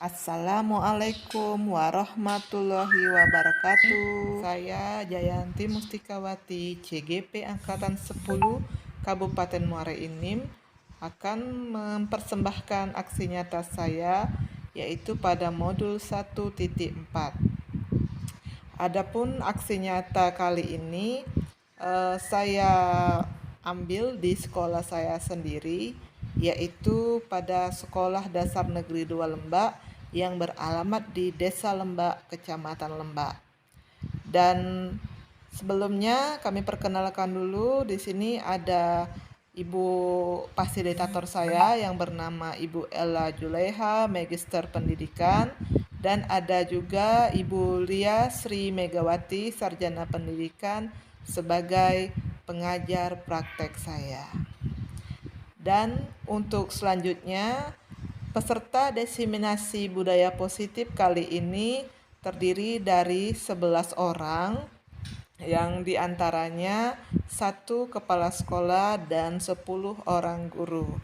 Assalamualaikum warahmatullahi wabarakatuh. Saya Jayanti Mustikawati, CGP Angkatan 10 Kabupaten Muara Enim akan mempersembahkan aksi nyata saya yaitu pada modul 1.4. Adapun aksi nyata kali ini saya ambil di sekolah saya sendiri, yaitu pada Sekolah Dasar Negeri 2 Lembak yang beralamat di Desa Lembak, Kecamatan Lembak. Dan sebelumnya kami perkenalkan dulu, di sini ada Ibu fasilitator saya yang bernama Ibu Ella Juleha, Magister Pendidikan, dan ada juga Ibu Lia Sri Megawati, Sarjana Pendidikan sebagai pengajar praktek saya. Dan untuk selanjutnya, peserta diseminasi budaya positif kali ini terdiri dari 11 orang, yang diantaranya 1 kepala sekolah dan 10 orang guru.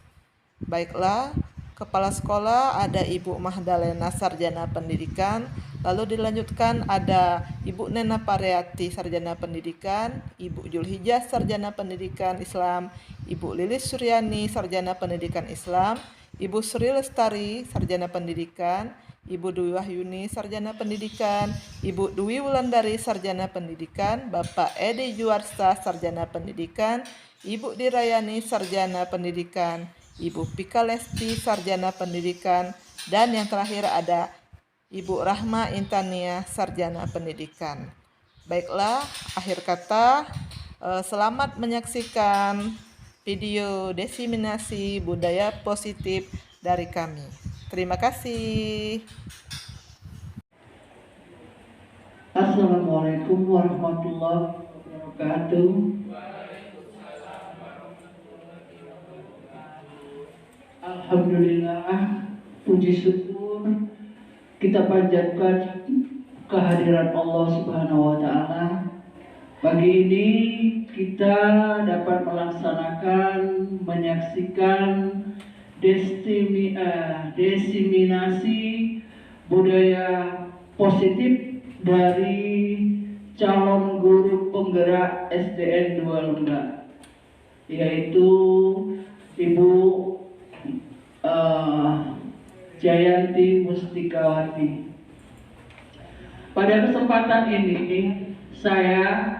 Baiklah, kepala sekolah ada Ibu Mahdalena, Sarjana Pendidikan, lalu dilanjutkan ada Ibu Nena Pariati, Sarjana Pendidikan, Ibu Julhijah, Sarjana Pendidikan Islam, Ibu Lilis Suryani, Sarjana Pendidikan Islam, Ibu Sri Lestari, Sarjana Pendidikan, Ibu Dwi Wahyuni, Sarjana Pendidikan, Ibu Dwi Wulandari, Sarjana Pendidikan, Bapak Edi Juwarsa, Sarjana Pendidikan, Ibu Dirayani, Sarjana Pendidikan, Ibu Pika Lesti, Sarjana Pendidikan, dan yang terakhir ada Ibu Rahma Intania, Sarjana Pendidikan. Baiklah, akhir kata, selamat menyaksikan video diseminasi budaya positif dari kami. Terima kasih. Assalamualaikum warahmatullahi wabarakatuh. Alhamdulillah, puji syukur kita panjatkan kehadiran Allah Subhanahu wa Ta'ala. Pagi ini kita dapat melaksanakan, menyaksikan diseminasi budaya positif dari calon guru penggerak SDN 2 Lembak, yaitu Ibu Jayanti Mustikawati. Pada kesempatan ini saya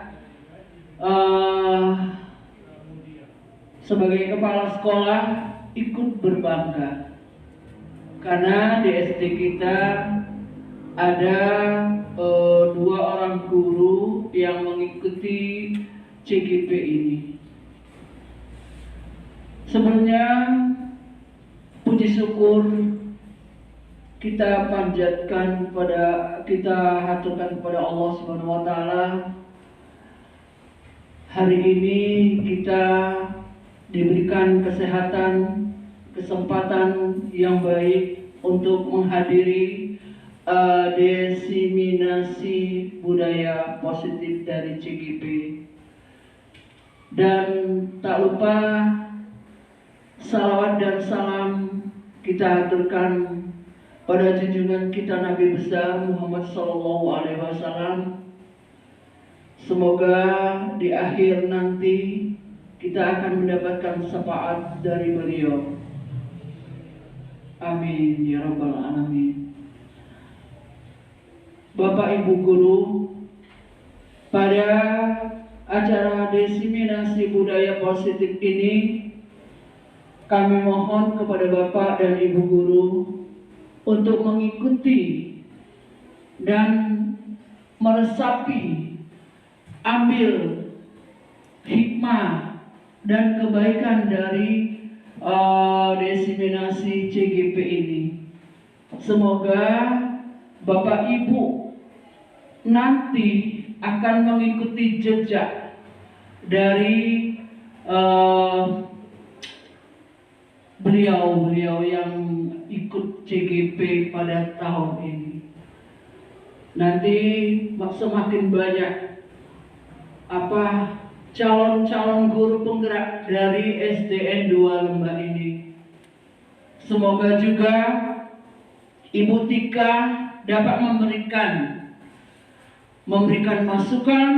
sebagai kepala sekolah ikut berbangga karena di SD kita ada 2 orang guru yang mengikuti CGP ini. Sebelumnya puji syukur kita panjatkan kita haturkan kepada Allah Subhanahu wa Ta'ala. Hari ini kita diberikan kesehatan, kesempatan yang baik untuk menghadiri diseminasi budaya positif dari CGP. Dan tak lupa salawat dan salam kita haturkan pada junjungan kita Nabi besar Muhammad SAW. Semoga di akhir nanti kita akan mendapatkan syafaat dari beliau. Amin ya rabbal alamin. Bapak Ibu guru, pada acara diseminasi budaya positif ini kami mohon kepada Bapak dan Ibu guru untuk mengikuti dan meresapi, ambil hikmah dan kebaikan dari diseminasi CGP ini. Semoga Bapak Ibu nanti akan mengikuti jejak dari beliau yang ikut CGP pada tahun ini. Nanti semakin banyak calon-calon guru penggerak dari SDN 2 Lembak ini. Semoga juga Ibu Tika dapat memberikan masukan,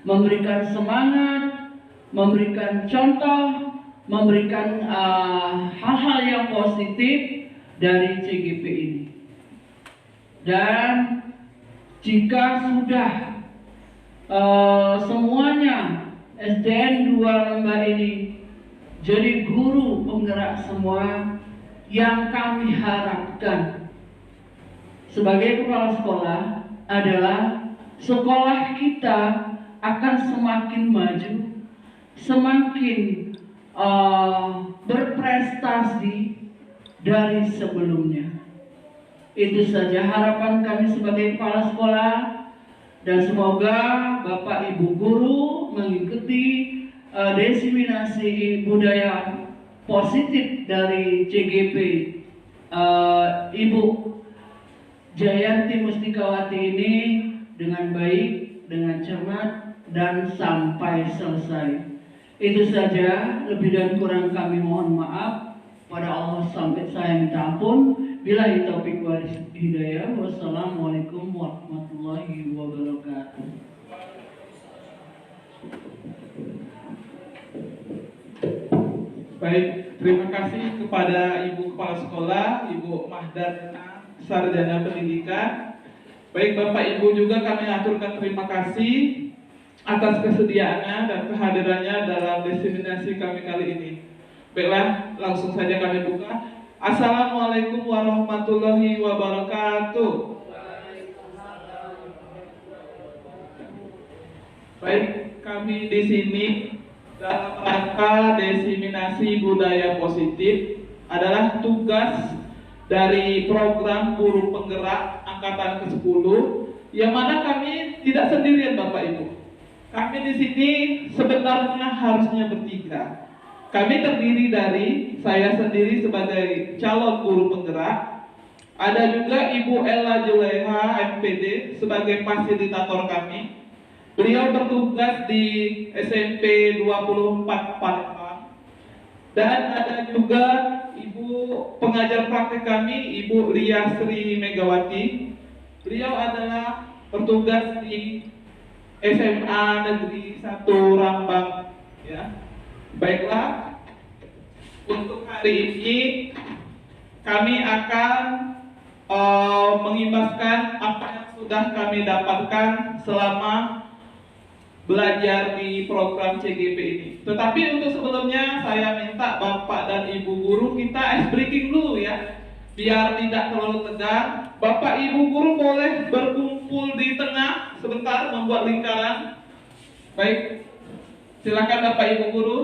memberikan semangat, memberikan contoh, memberikan hal-hal yang positif dari CGP ini. Dan jika sudah semuanya SDN 2 Lembah ini jadi guru penggerak semua, yang kami harapkan sebagai kepala sekolah adalah sekolah kita akan semakin maju, semakin berprestasi dari sebelumnya. Itu saja harapan kami sebagai kepala sekolah, dan semoga Bapak Ibu guru mengikuti diseminasi budaya positif dari CGP Ibu Jayanti Mustikawati ini dengan baik, dengan cermat, dan sampai selesai. Itu saja, lebih dan kurang kami mohon maaf. Pada Allah sampai saya minta ampun. Billahi taufiq wal hidayah. Wassalamualaikum warahmatullahi wabarakatuh. Baik, terima kasih kepada Ibu Kepala Sekolah, Ibu Mahdana, Sarjana Pendidikan. Baik, Bapak Ibu juga kami aturkan terima kasih atas kesediaannya dan kehadirannya dalam diseminasi kami kali ini. Baiklah, langsung saja kami buka. Assalamualaikum warahmatullahi wabarakatuh. Baik, kami di sini dalam rangka diseminasi budaya positif adalah tugas dari program guru penggerak angkatan ke-10, yang mana kami tidak sendirian Bapak Ibu. Kami di sini sebenarnya harusnya bertiga. Kami terdiri dari saya sendiri sebagai calon guru penggerak, ada juga Ibu Ella Juleha MPD sebagai fasilitator kami. Beliau bertugas di SMP 24 Palembang. Dan ada juga Ibu pengajar praktik kami, Ibu Lia Sri Megawati. Beliau adalah bertugas di SMA Negeri 1 Rambang, ya. Baiklah, untuk hari ini kami akan mengimbaskan apa yang sudah kami dapatkan selama belajar di program CGP ini. Tetapi untuk sebelumnya saya minta Bapak dan Ibu guru kita ice breaking dulu ya, biar tidak terlalu tegang. Bapak Ibu guru boleh berkumpul di tengah sebentar membuat lingkaran. Baik, silakan Bapak Ibu guru.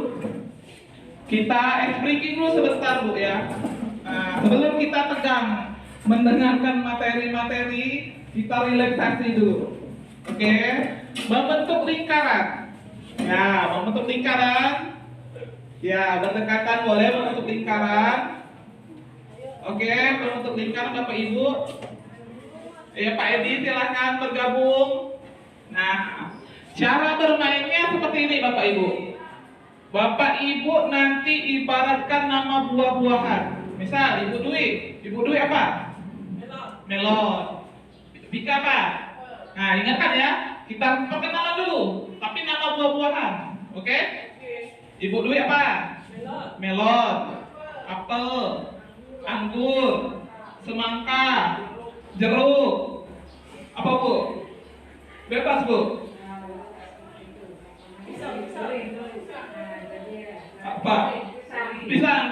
Kita ice breaking dulu sebentar Bu ya. Nah, sebelum kita tegang mendengarkan materi-materi, kita relaksasi dulu. Oke, membentuk lingkaran. Ya, membentuk lingkaran. Ya, berdekatan boleh membentuk lingkaran. Oke, membentuk lingkaran Bapak Ibu. Ya, Pak Edi silahkan bergabung. Nah, cara bermainnya seperti ini Bapak Ibu. Bapak Ibu nanti ibaratkan nama buah-buahan. Misal Ibu Dwi apa? Melon. Bika apa? Nah, ingatkan ya, kita perkenalan dulu, tapi nama buah-buahan. Oke? Ibu Dwi apa? Melon. Apel. Anggur. Semangka. Jeruk. Apa Bu? Bebas Bu. Apa? Pisang.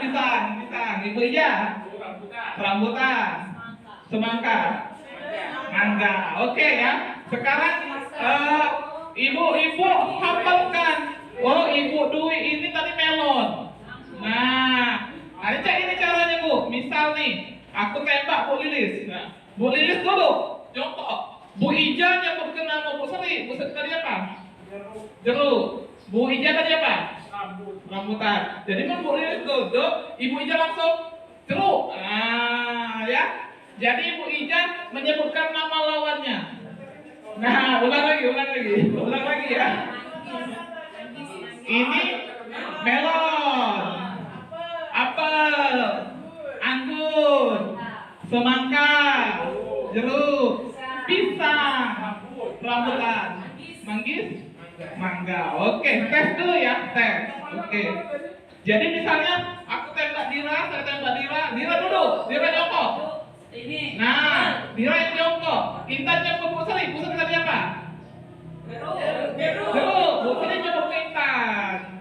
Ibu Ija? Rambutan. Semangka. Mangga. Oke ya. Sekarang ibu-ibu hafalkan. Oh, Ibu Dwi ini tadi melon. Nah, ini caranya Bu. Misal nih, aku tembak Bu Lilis. Nah, Bu Lilis dulu. Contoh. Bu Ija nyebutkan nama Bu Sri. Bu Sri tadi apa? Jeruk. Bu Ija tadi apa? Rambutan. Jadi Bu Lilis duduk, Ibu Ija langsung jeruk. Nah, ya. Jadi Ibu Ija menyebutkan nama lawannya. Nah, ulang lagi ya. Ini melon, apel, anggur, semangka, jeruk, pisang, rambutan, manggis, mangga. Oke, tes dulu ya, tes. Oke. Jadi misalnya aku tembak Dira, saya tembak Dira, Dira duduk, Dira jongkok. Nah, Dira yang jongkok. Intan jemput Bu Sri, Bu Sri tadi apa? Jeruk, Bu Sri jemput Intan.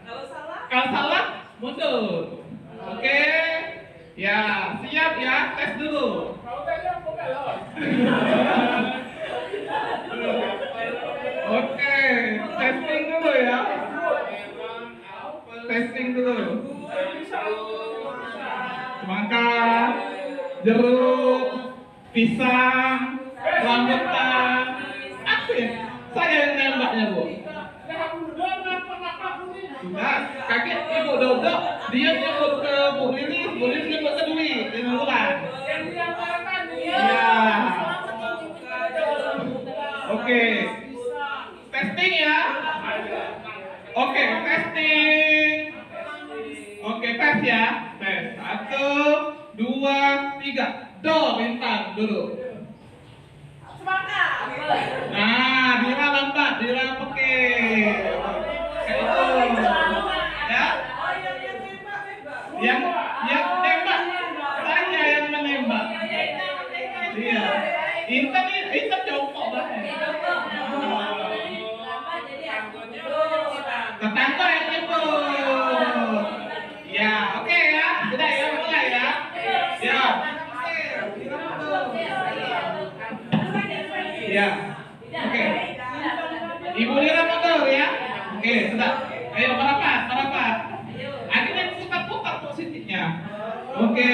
Kalau salah, mundur. Oke. Ya, siap ya, tes dulu. Oke, testing dulu ya. Testing dulu. Semangka, jeruk, pisang, rambutan. Apa ya? Saya yang nembaknya, Bu. Sudah, kaget Ibu Dodo, dia nyebut ke Bu Lilis nyebut ke Dwi, Wulan. Iya. Oke. Testing ya. Oke, testing. Oke, tes ya. Tes. 1, 2, 3. Do, bintang dulu. Nah, Dira lambat, Dira oke. Kayak itu. Ya. Yang nembak. Saya yang menembak. Iya. Intan jongkok banget. Tetangga yang nyebut. Ya, oke ya. Sudah ya, mulai ya. Ya. Ya. Oke. Ibu Lira mundur ya. Oke, sudah. Ayo merapat. Akhirnya putar-putar posisinya. Oke.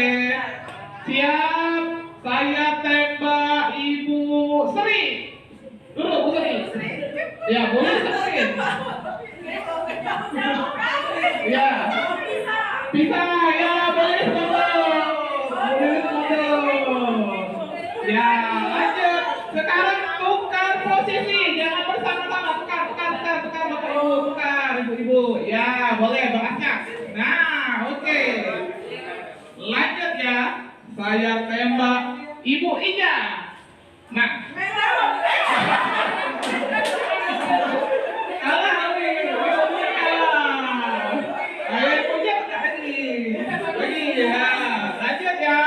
Siap. Saya tembak Ibu Sri. Dulu Bu Sri. Ya, boleh Sri. Ya. Bisa ya, boleh mundur. Ya, lanjut. Sekarang tukar posisi, jangan bersama-sama. Tukar, ibu-ibu. Ya, boleh beracak. Nah, oke. Lanjut ya. Saya tembak Ibu Ija. Nah. Kalah kami. Ayo punya lagi ya. Lanjut ya.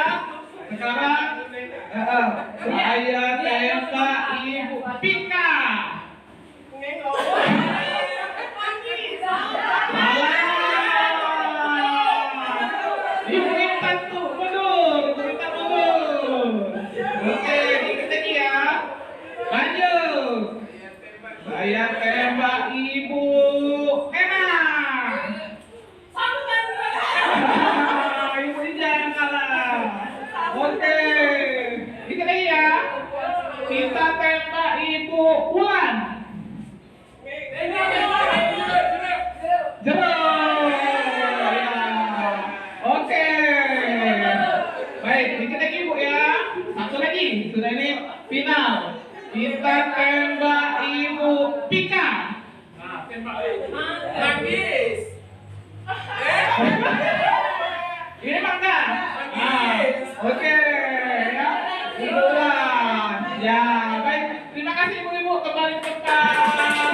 Sekarang saya tembak Ibu Pika. Ibu Intan tuh mundur. Oke, dikit lagi ya. Lanjut. Saya tembak Ibu Ena. Ibu Ija yang kalah. Oke, dikit lagi ya. Kita tembak Ibu Wulan. Jeruk. Oke. Baik, dikit lagi Bu ya. Satu lagi. Sudah ini final. Kita tembak Ibu Pika. Manggis. Ini mangga. Oke ya. Bulan. Ya, baik. Terima kasih ibu-ibu kembali ke tempat.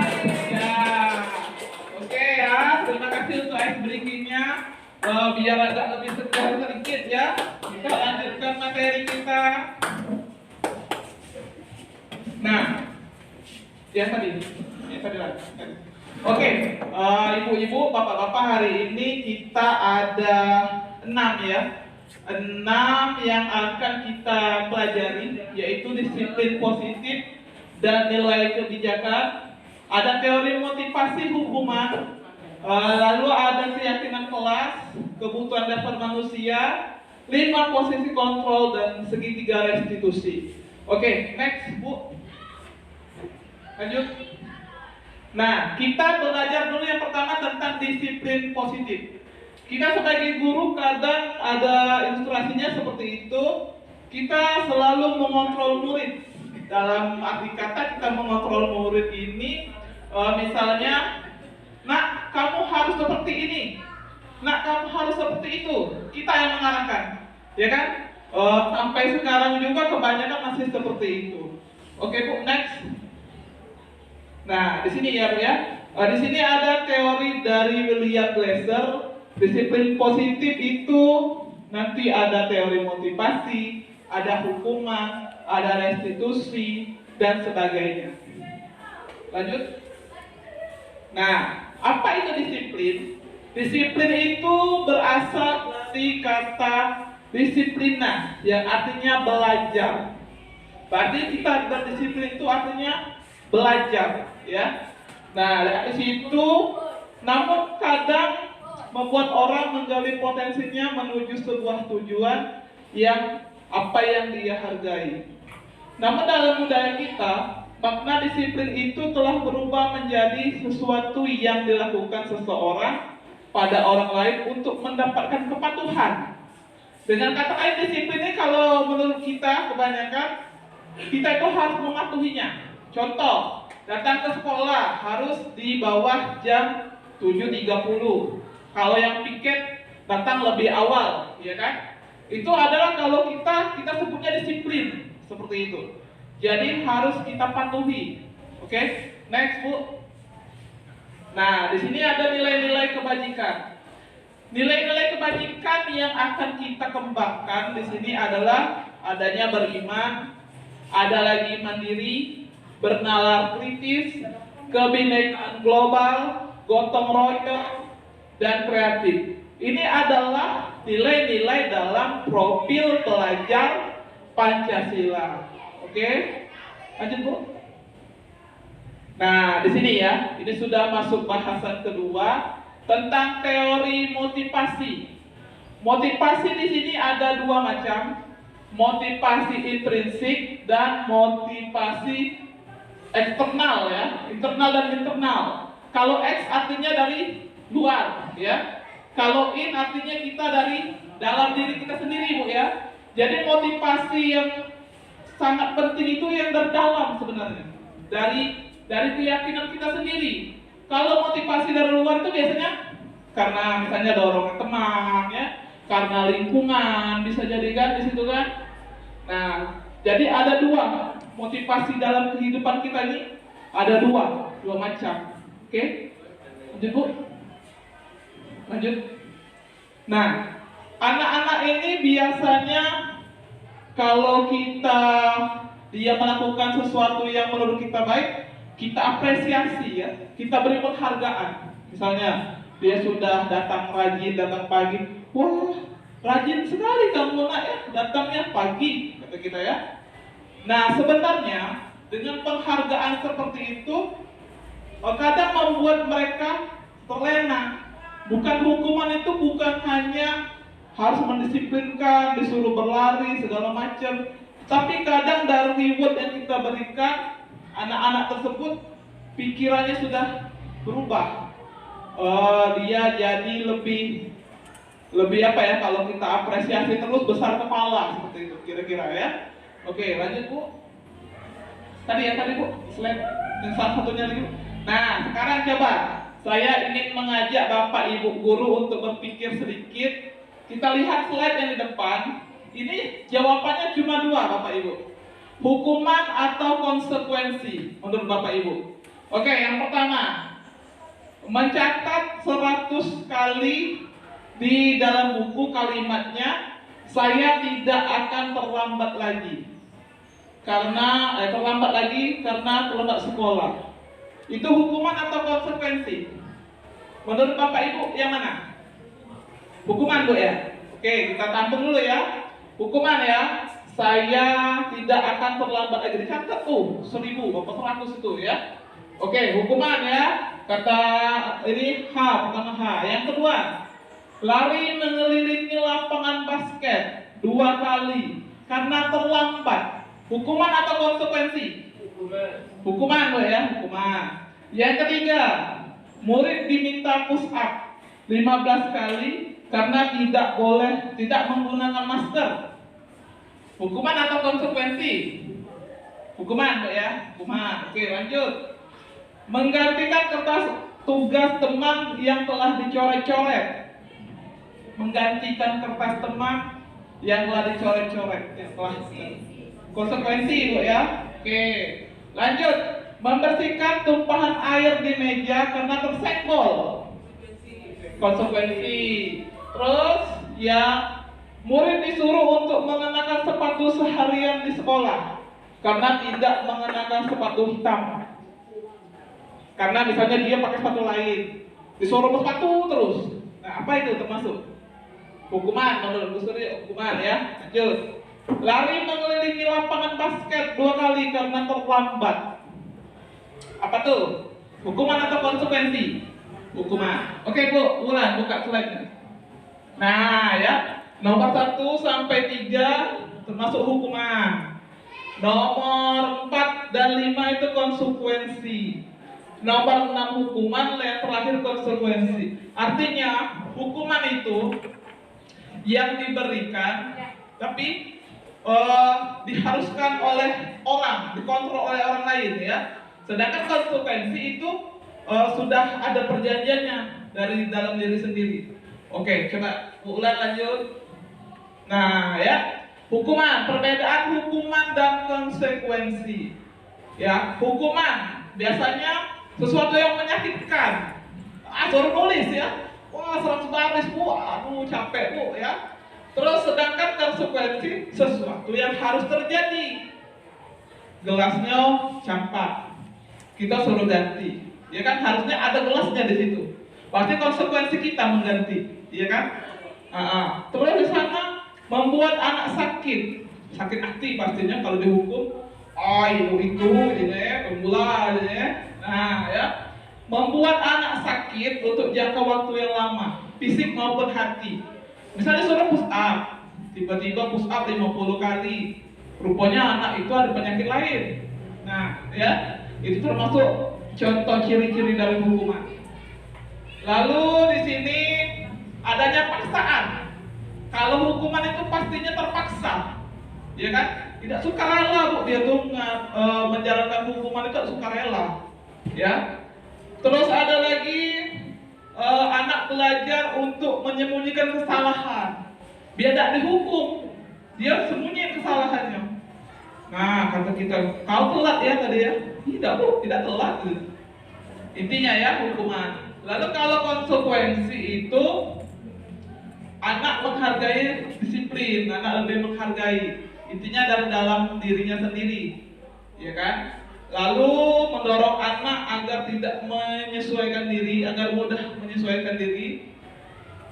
Ya. Oke ya. Terima kasih untuk ice breaking-nya. Biar agak lebih segar sedikit ya. Kita lanjutkan materi kita. Nah, yang tadi lagi. Oke, ibu-ibu, bapak-bapak, hari ini kita ada 6 ya. 6 yang akan kita pelajari, yaitu disiplin positif dan nilai kebijakan. Ada teori motivasi hukuman, lalu ada keyakinan kelas, kebutuhan dasar manusia, 5 posisi kontrol, dan segitiga restitusi. Oke, next Bu. Lanjut. Nah, kita belajar dulu yang pertama tentang disiplin positif. Kita sebagai guru kadang ada ilustrasinya seperti itu. Kita selalu mengontrol murid. Dalam arti kata kita mengontrol murid ini, misalnya, nak kamu harus seperti ini, nak kamu harus seperti itu. Kita yang mengarahkan, ya kan? Sampai sekarang juga kebanyakan masih seperti itu. Oke Bu, next. Nah, di sini ya Bu ya. Di sini ada teori dari William Glasser. Disiplin positif itu nanti ada teori motivasi, ada hukuman, ada restitusi, dan sebagainya. Lanjut. Nah, apa itu disiplin? Disiplin itu berasal dari kata disiplina, yang artinya belajar. Berarti kita berdisiplin itu artinya belajar, ya. Nah, dari situ, namun kadang membuat orang menggali potensinya menuju sebuah tujuan yang dia hargai. Namun dalam budaya kita, makna disiplin itu telah berubah menjadi sesuatu yang dilakukan seseorang pada orang lain untuk mendapatkan kepatuhan. Dengan kata lain, disiplin ini kalau menurut kita kebanyakan, kita itu harus mematuhinya. Contoh, datang ke sekolah harus di bawah jam 7.30. Kalau yang piket datang lebih awal, ya kan? Itu adalah kalau kita sebutnya disiplin, seperti itu. Jadi harus kita patuhi. Oke, next Bu. Nah, di sini ada nilai-nilai kebajikan. Nilai-nilai kebajikan yang akan kita kembangkan di sini adalah adanya beriman, ada lagi mandiri, bernalar kritis, kebinekaan global, gotong royong, dan kreatif. Ini adalah nilai-nilai dalam profil pelajar Pancasila. Oke, lanjut Bu. Nah, di sini ya, ini sudah masuk bahasan kedua tentang teori motivasi. Motivasi di sini ada dua macam, motivasi intrinsik dan motivasi eksternal ya, internal dan internal. Kalau X artinya dari luar ya, kalau in artinya kita dari dalam diri kita sendiri Bu ya. Jadi motivasi yang sangat penting itu yang terdalam sebenarnya, dari keyakinan kita sendiri. Kalau motivasi dari luar itu biasanya karena misalnya dorongan teman ya, karena lingkungan bisa jadi kan di situ kan. Nah, jadi ada dua motivasi dalam kehidupan kita ini, ada dua macam. Oke, lanjut Bu. Lanjut. Nah, anak-anak ini biasanya kalau dia melakukan sesuatu yang menurut kita baik, kita apresiasi ya, kita beri penghargaan. Misalnya dia sudah datang rajin, datang pagi, wah rajin sekali kamu nak ya, datangnya pagi kata kita ya. Nah sebenarnya dengan penghargaan seperti itu kadang membuat mereka terlena. Bukan hukuman itu bukan hanya harus mendisiplinkan, disuruh berlari segala macam, tapi kadang dari reward yang kita berikan, anak-anak tersebut pikirannya sudah berubah. Dia jadi lebih apa ya, kalau kita apresiasi terus besar kepala seperti itu kira-kira ya. Oke, lanjut Bu. Tadi Bu, slide yang salah satunya lagi. Nah, sekarang coba saya ingin mengajak Bapak Ibu guru untuk berpikir sedikit. Kita lihat slide yang di depan. Ini jawabannya cuma dua Bapak Ibu. Hukuman atau konsekuensi menurut Bapak Ibu. Oke, yang pertama, mencatat 100 kali di dalam buku kalimatnya, saya tidak akan terlambat lagi karena terlambat sekolah. Itu hukuman atau konsekuensi? Menurut Bapak Ibu yang mana? Hukuman Bu ya. Oke, kita tampung dulu ya. Hukuman ya. Saya tidak akan terlambat lagi. Dicatat tuh 1000 Bapak 100 itu ya. Oke, hukuman ya. Kata ini H, pertama H. Yang kedua, lari mengelilingi lapangan basket 2 kali karena terlambat. Hukuman atau konsekuensi? Hukuman Bu ya, hukuman. Yang ketiga, murid diminta push up 15 kali karena tidak menggunakan masker. Hukuman atau konsekuensi? Hukuman Bu ya, hukuman. Oke, lanjut. Menggantikan kertas tugas teman yang telah dicoret-coret. Menggantikan kertas teman yang telah dicoret-coret, yang telah konsekuensi Bu ya. Oke, lanjut. Membersihkan tumpahan air di meja karena tersenggol, konsekuensi. Terus ya, murid disuruh untuk mengenakan sepatu seharian di sekolah karena tidak mengenakan sepatu hitam. Karena misalnya dia pakai sepatu lain, disuruh bersepatu terus. Nah, apa itu termasuk? Hukuman, menurut Gus Suri hukuman ya. Lanjut. Lari mengelilingi lapangan basket 2 kali karena terlambat. Apa tuh? Hukuman atau konsekuensi? Hukuman. Oke Bu, Wulan buka slide-nya. Nah ya, nomor 1 sampai 3 termasuk hukuman. Nomor 4 dan 5 itu konsekuensi. Nomor 6 hukuman, yang terakhir konsekuensi. Artinya hukuman itu yang diberikan tapi diharuskan oleh orang, dikontrol oleh orang lain ya. Sedangkan konsekuensi itu sudah ada perjanjiannya dari dalam diri sendiri. Oke, coba ulang lanjut. Nah ya, hukuman, perbedaan hukuman dan konsekuensi. Ya, hukuman biasanya sesuatu yang menyakitkan. Suruh nulis ya. Wah, 100 baris Bu, aduh capek Bu ya. Terus sedangkan konsekuensi sesuatu yang harus terjadi. Gelasnya campak, kita suruh ganti. Ya kan, harusnya ada gelasnya di situ. Pasti konsekuensi kita mengganti, ya kan? Terus di sana membuat anak sakit hati pastinya kalau dihukum. Oh ibu itu, ini ya, pemula, ini ya. Nah ya, membuat anak sakit untuk jangka waktu yang lama, fisik maupun hati. Misalnya suruh push up, tiba-tiba push up 50 kali. Rupanya anak itu ada penyakit lain. Nah, ya, itu termasuk contoh ciri-ciri dari hukuman. Lalu di sini adanya paksaan. Kalau hukuman itu pastinya terpaksa, ya kan? Tidak sukarela Bu, dia tuh menjalankan hukuman itu sukarela, ya. Terus ada lagi anak belajar untuk menyembunyikan kesalahan, biar tidak dihukum, dia sembunyiin kesalahannya. Nah, kata kita, kau telat ya tadi ya? Tidak Bu, tidak telat. Intinya ya hukuman. Lalu kalau konsekuensi itu anak menghargai disiplin, anak lebih menghargai. Intinya dari dalam dirinya sendiri, ya kan? Lalu mendorong anak agar tidak menyesuaikan diri, agar mudah menyesuaikan diri.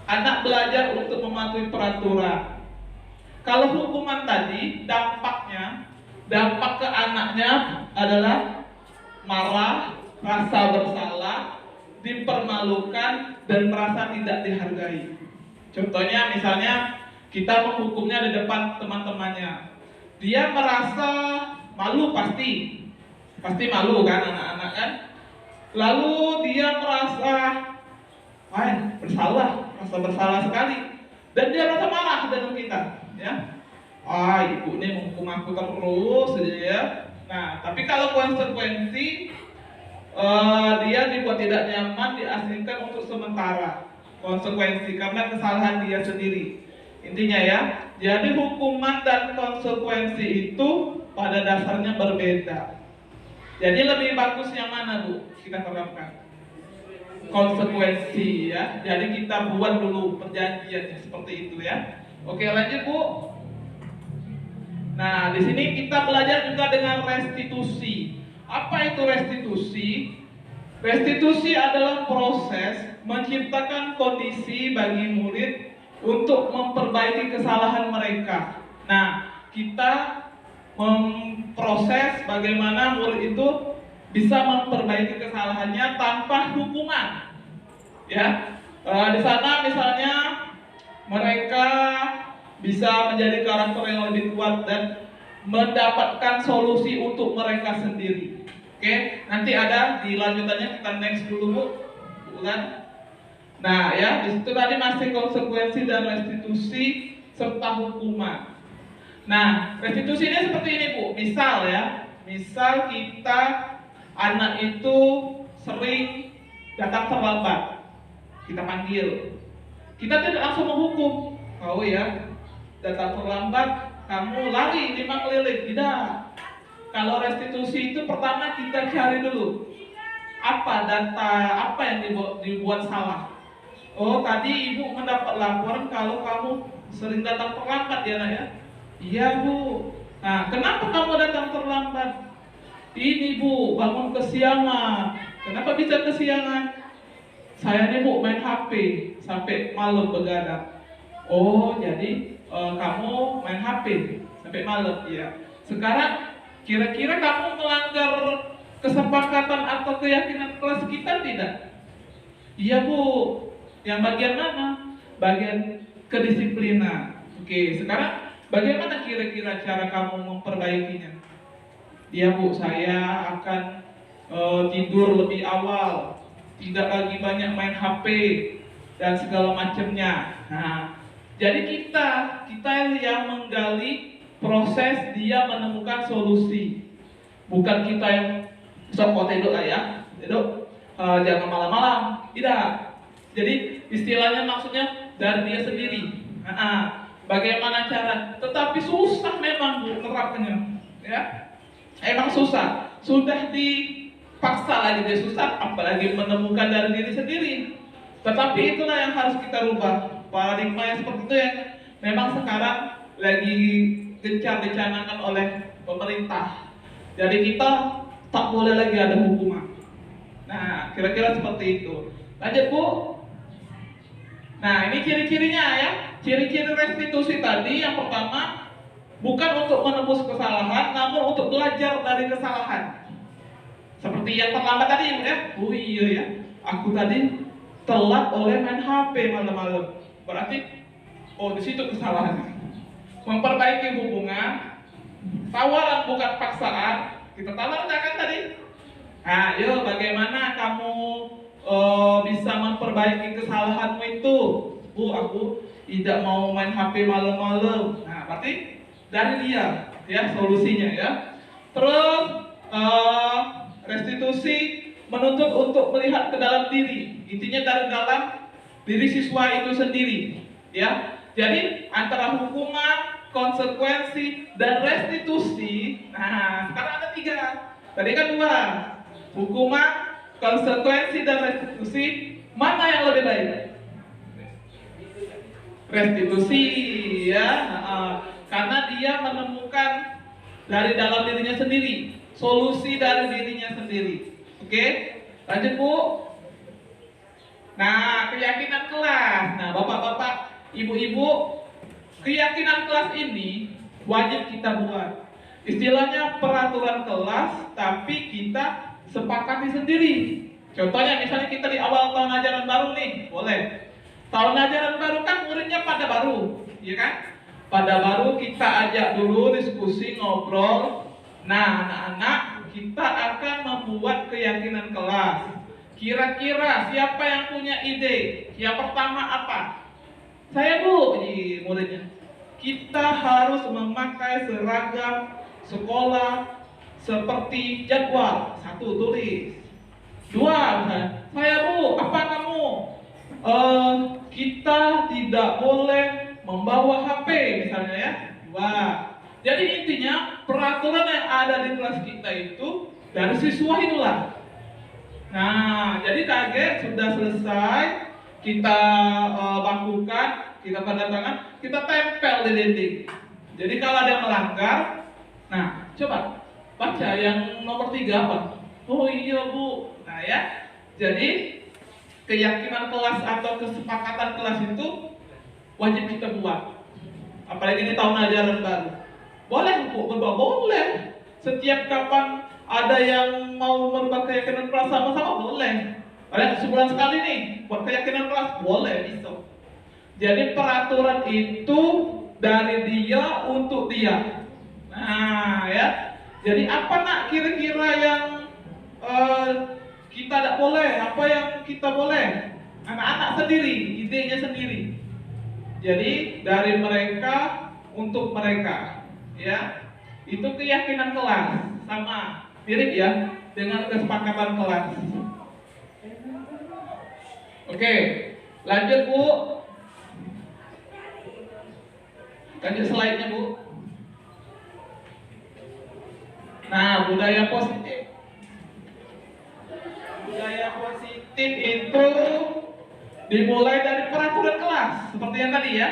Anak belajar untuk mematuhi peraturan. Kalau hukuman tadi dampak ke anaknya adalah marah, rasa bersalah, dipermalukan, dan merasa tidak dihargai. Contohnya misalnya kita menghukumnya di depan teman-temannya, dia merasa malu, pasti malu kan anak-anak kan. Lalu dia merasa rasa bersalah sekali, dan dia merasa marah dengan kita, ya. Ibu ini menghukum aku terus saja ya. Nah, tapi kalau konsekuensi dia dibuat tidak nyaman, diasingkan untuk sementara. Konsekuensi karena kesalahan dia sendiri. Intinya ya, jadi hukuman dan konsekuensi itu pada dasarnya berbeda. Jadi lebih bagus yang mana Bu kita terapkan? Konsekuensi ya. Jadi kita buat dulu perjanjiannya seperti itu ya. Oke, lanjut Bu. Nah, di sini kita belajar juga dengan restitusi. Apa itu restitusi? Restitusi adalah proses menciptakan kondisi bagi murid untuk memperbaiki kesalahan mereka. Nah, kita memproses bagaimana murid itu bisa memperbaiki kesalahannya tanpa hukuman. Ya, di sana misalnya mereka bisa menjadi karakter yang lebih kuat dan mendapatkan solusi untuk mereka sendiri. Oke, nanti ada di lanjutannya, kita next dulu Bu, bukan? Nah ya, di situ tadi masih konsekuensi dan restitusi serta hukuman. Nah, restitusi ini seperti ini Bu. Misal ya, misal kita anak itu sering datang terlambat, kita panggil. Kita tidak langsung menghukum, kau ya datang terlambat, kamu lari 5 keliling. Tidak. Kalau restitusi itu pertama kita cari dulu apa data, apa yang dibuat salah. Oh, tadi ibu mendapat laporan kalau kamu sering datang terlambat ya nak ya? Iya bu. Nah, kenapa kamu datang terlambat? Ini bu, bangun kesiangan. Kenapa bisa kesiangan? Saya nih bu main HP sampai malam begadang. Oh, jadi kamu main HP sampai malam, ya. Sekarang kira-kira kamu melanggar kesepakatan atau keyakinan kelas kita tidak? Iya bu. Yang bagian mana? Bagian kedisiplinan. Oke, sekarang bagaimana kira-kira cara kamu memperbaikinya? Iya bu, saya akan tidur lebih awal, tidak lagi banyak main HP dan segala macamnya. Nah, jadi kita yang menggali proses dia menemukan solusi, bukan kita yang sok tidur lah ya, tidur jangan malam-malam, tidak. Jadi istilahnya maksudnya dari dia sendiri. Bagaimana cara? Tetapi susah memang bu nerapnya, ya. Emang susah. Sudah dipaksa lagi dia susah, apalagi menemukan dari diri sendiri. Tetapi itulah yang harus kita rubah. Paradigma yang seperti itu yang memang sekarang lagi gencar dicanangkan oleh pemerintah. Jadi kita tak boleh lagi ada hukuman. Nah, kira-kira seperti itu. Lanjut bu. Nah, ini ciri-cirinya ya. Ciri-ciri restitusi tadi yang pertama, bukan untuk menebus kesalahan, namun untuk belajar dari kesalahan. Seperti yang terlambat tadi ya. Oh iya ya, aku tadi telat oleh main HP malam-malam. Berarti, oh di situ kesalahannya. Memperbaiki hubungan, tawaran bukan paksaan. Kita tawarkan tadi. Nah, yuk bagaimana kamu bisa memperbaiki kesalahanmu itu? Bu, aku tidak mau main HP malam-malam. Nah, berarti dari dia, ya solusinya ya. Terus restitusi menuntut untuk melihat ke dalam diri. Intinya dari dalam diri siswa itu sendiri, ya. Jadi antara hukuman, konsekuensi, dan restitusi. Nah, sekarang ada 3. Tadi kan 2. Hukuman, konsekuensi, dan restitusi. Mana yang lebih baik? Restitusi, ya. Karena dia menemukan dari dalam dirinya sendiri, solusi dari dirinya sendiri. Oke, lanjut bu. Nah, keyakinan kelas. Nah, bapak-bapak, ibu-ibu, keyakinan kelas ini wajib kita buat. Istilahnya peraturan kelas, tapi kita sepakati sendiri. Contohnya misalnya kita di awal tahun ajaran baru nih, boleh. Tahun ajaran baru kan muridnya pada baru, ya kan? Pada baru kita ajak dulu diskusi, ngobrol. Nah, anak-anak, kita akan membuat keyakinan kelas. Kira-kira siapa yang punya ide? Yang pertama apa? Saya bu, muridnya. Kita harus memakai seragam sekolah seperti jadwal. 1, tulis. 2, saya bu, apa kamu? Kita tidak boleh membawa HP misalnya ya. 2. Jadi intinya peraturan yang ada di kelas kita itu dari siswa itulah. Nah, jadi target sudah selesai, kita bakukan, kita tanda tangan, kita tempel di dinding. Jadi kalau ada yang melanggar, nah coba baca yang nomor 3 apa? Oh iya bu. Nah ya, jadi keyakinan kelas atau kesepakatan kelas itu wajib kita buat. Apalagi di tahun ajaran baru. Boleh bu, boleh. Setiap kapan ada yang mau merubah keyakinan kelas sama-sama boleh. Ada sebulan sekali nih buat keyakinan kelas boleh, bisa. Jadi peraturan itu dari dia untuk dia. Nah ya. Jadi apa nak kira-kira yang kita tidak boleh, apa yang kita boleh? Anak-anak sendiri, idenya sendiri. Jadi dari mereka untuk mereka, ya. Itu keyakinan kelas, sama mirip ya dengan kesepakatan kelas. Oke, lanjut bu. Lanjut slide-nya, Bu. Nah, budaya positif. Budaya positif itu dimulai dari peraturan kelas, seperti yang tadi ya.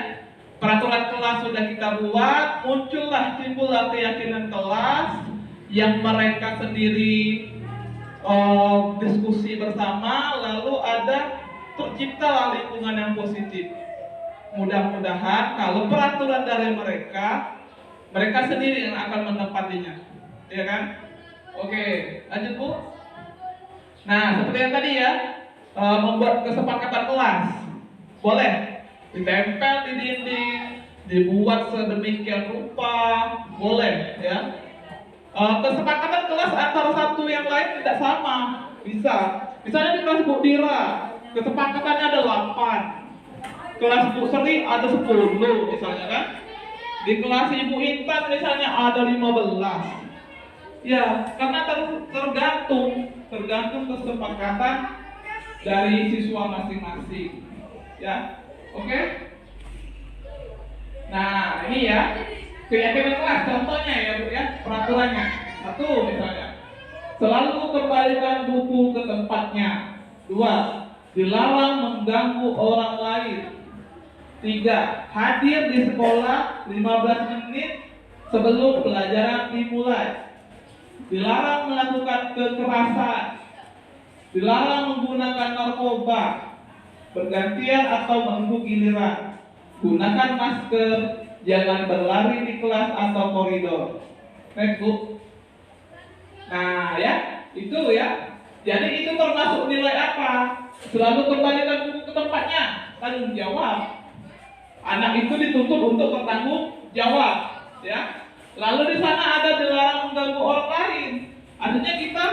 Peraturan kelas sudah kita buat, timbullah keyakinan kelas yang mereka sendiri diskusi bersama, lalu terciptalah lingkungan yang positif. Mudah-mudahan kalau peraturan dari mereka sendiri yang akan menepatinya, ya kan? Oke, lanjut Bu. Nah, seperti yang tadi ya, membuat kesepakatan kelas, boleh ditempel di dinding, dibuat sedemikian rupa, boleh ya. Kesepakatan kelas antara satu yang lain tidak sama, bisa. Misalnya di kelas Bu Dira, kesepakatannya ada 8, kelas Bu Seri ada 10 misalnya kan. Di kelas Ibu Intan misalnya ada 15. Ya, karena tergantung kesepakatan dari siswa masing-masing. Ya, oke? Nah, ini ya keyakinan kelas, contohnya ya Bu ya, peraturannya. 1 misalnya, selalu kembalikan buku ke tempatnya. 2, dilarang mengganggu orang lain. 3, hadir di sekolah 15 menit sebelum pelajaran dimulai. Dilarang melakukan kekerasan. Dilarang menggunakan narkoba, bergantian atau menunggu giliran. Gunakan masker, jangan berlari di kelas atau koridor. Next, Bu. Nah, ya, itu ya. Jadi itu termasuk nilai apa? Selalu kembalikan buku ke tempatnya, tanggung jawab. Anak itu dituntut untuk bertanggung jawab, ya. Lalu di sana ada dilarang mengganggu orang lain. Artinya kita